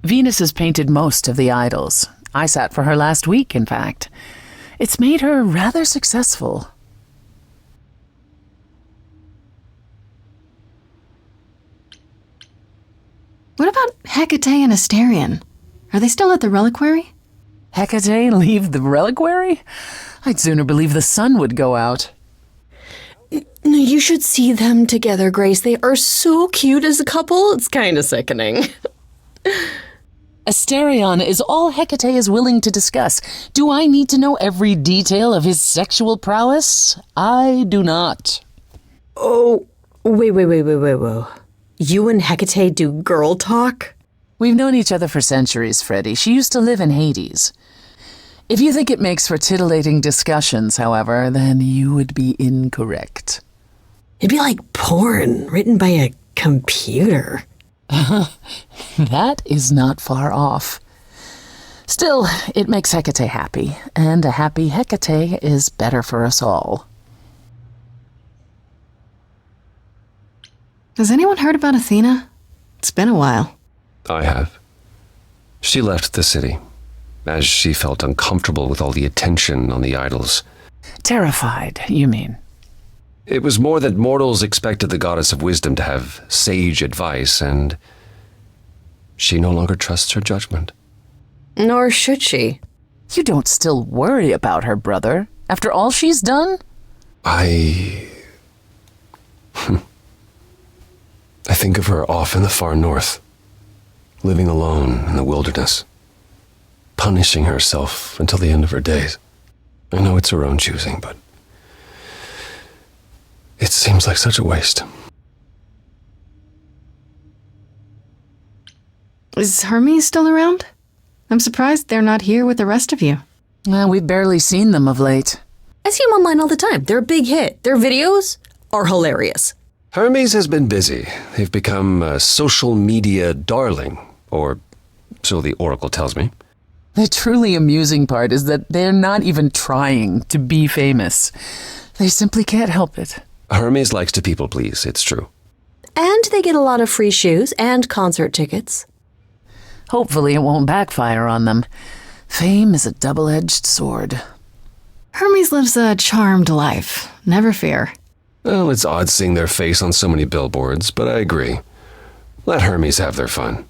Venus has painted most of the idols. I sat for her last week, in fact. It's made her rather successful. What about Hecate and Asterion? Are they still at the reliquary? Hecate leave the reliquary? I'd sooner believe the sun would go out. You should see them together, Grace. They are so cute as a couple. It's kind of sickening. Asterion is all Hecate is willing to discuss. Do I need to know every detail of his sexual prowess? I do not. Oh, wait. You and Hecate do girl talk? We've known each other for centuries, Freddie. She used to live in Hades. If you think it makes for titillating discussions, however, then you would be incorrect. It'd be like porn written by a computer. That is not far off. Still, it makes Hecate happy, and a happy Hecate is better for us all. Has anyone heard about Athena? It's been a while. I have. She left the city, as she felt uncomfortable with all the attention on the idols. Terrified, you mean? It was more that mortals expected the goddess of wisdom to have sage advice, and she no longer trusts her judgment. Nor should she. You don't still worry about her, brother, after all she's done? I think of her off in the far north, living alone in the wilderness, punishing herself until the end of her days. I know it's her own choosing, but it seems like such a waste. Is Hermes still around? I'm surprised they're not here with the rest of you. We've barely seen them of late. I see them online all the time. They're a big hit. Their videos are hilarious. Hermes has been busy. They've become a social media darling, or so the Oracle tells me. The truly amusing part is that they're not even trying to be famous. They simply can't help it. Hermes likes to people please, it's true. And they get a lot of free shoes and concert tickets. Hopefully it won't backfire on them. Fame is a double-edged sword. Hermes lives a charmed life. Never fear. Well, it's odd seeing their face on so many billboards, but I agree. Let Hermes have their fun.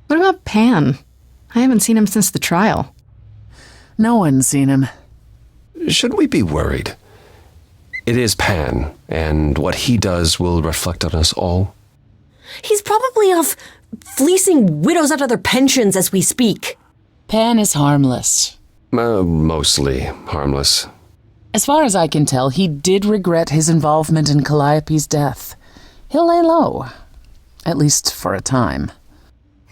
What about Pan? I haven't seen him since the trial. No one's seen him. Should we be worried? It is Pan, and what he does will reflect on us all. He's probably off fleecing widows out of their pensions as we speak. Pan is harmless. Mostly harmless. As far as I can tell, he did regret his involvement in Calliope's death. He'll lay low. At least for a time.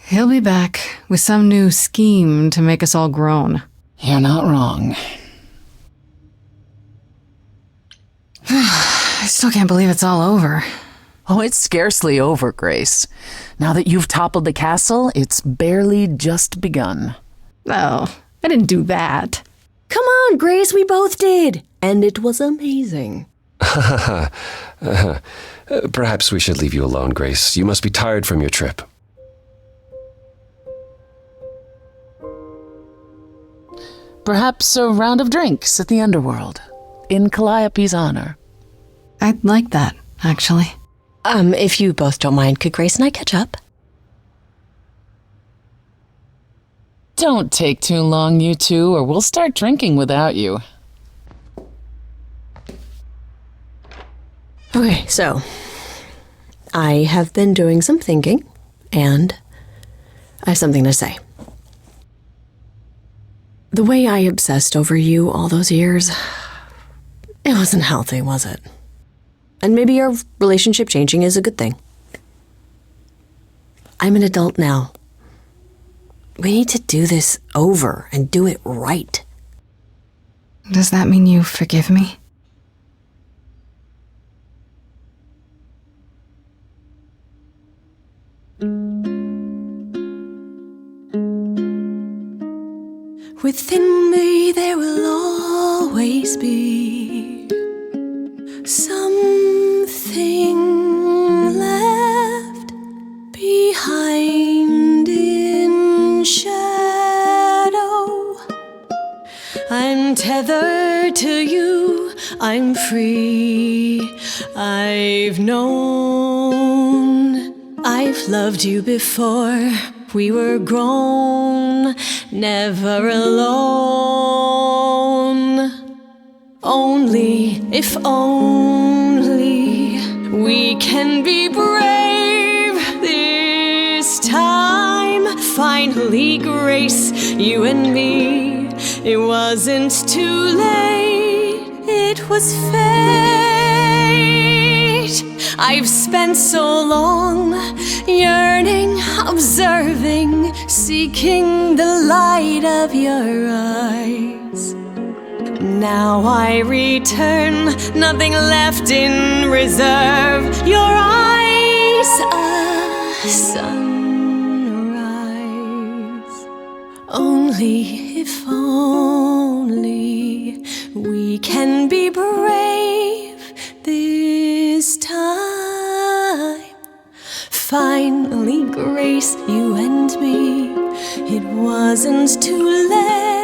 He'll be back with some new scheme to make us all groan. You're not wrong. I still can't believe it's all over. Oh, it's scarcely over, Grace. Now that you've toppled the castle, it's barely just begun. Oh, I didn't do that. Come on, Grace, we both did. And it was amazing. Perhaps we should leave you alone, Grace. You must be tired from your trip. Perhaps a round of drinks at the underworld, in Calliope's honor. I'd like that, actually. If you both don't mind, could Grace and I catch up? Don't take too long, you two, or we'll start drinking without you. Okay, so I have been doing some thinking, and I have something to say. The way I obsessed over you all those years, it wasn't healthy, was it? And maybe our relationship changing is a good thing. I'm an adult now. We need to do this over and do it right. Does that mean you forgive me? Within me there will always be something left behind in shadow. I'm tethered to you, I'm free. I've known I've loved you before. We were grown, never alone. Only, if only, we can be brave this time. Finally, Grace, you and me. It wasn't too late, it was fate. I've spent so long yearning, observing, seeking the light of your eyes. Now I return, nothing left in reserve. Your eyes, a sunrise. Only, if only, we can be brave this time. Finally, Grace, you and me. It wasn't too late.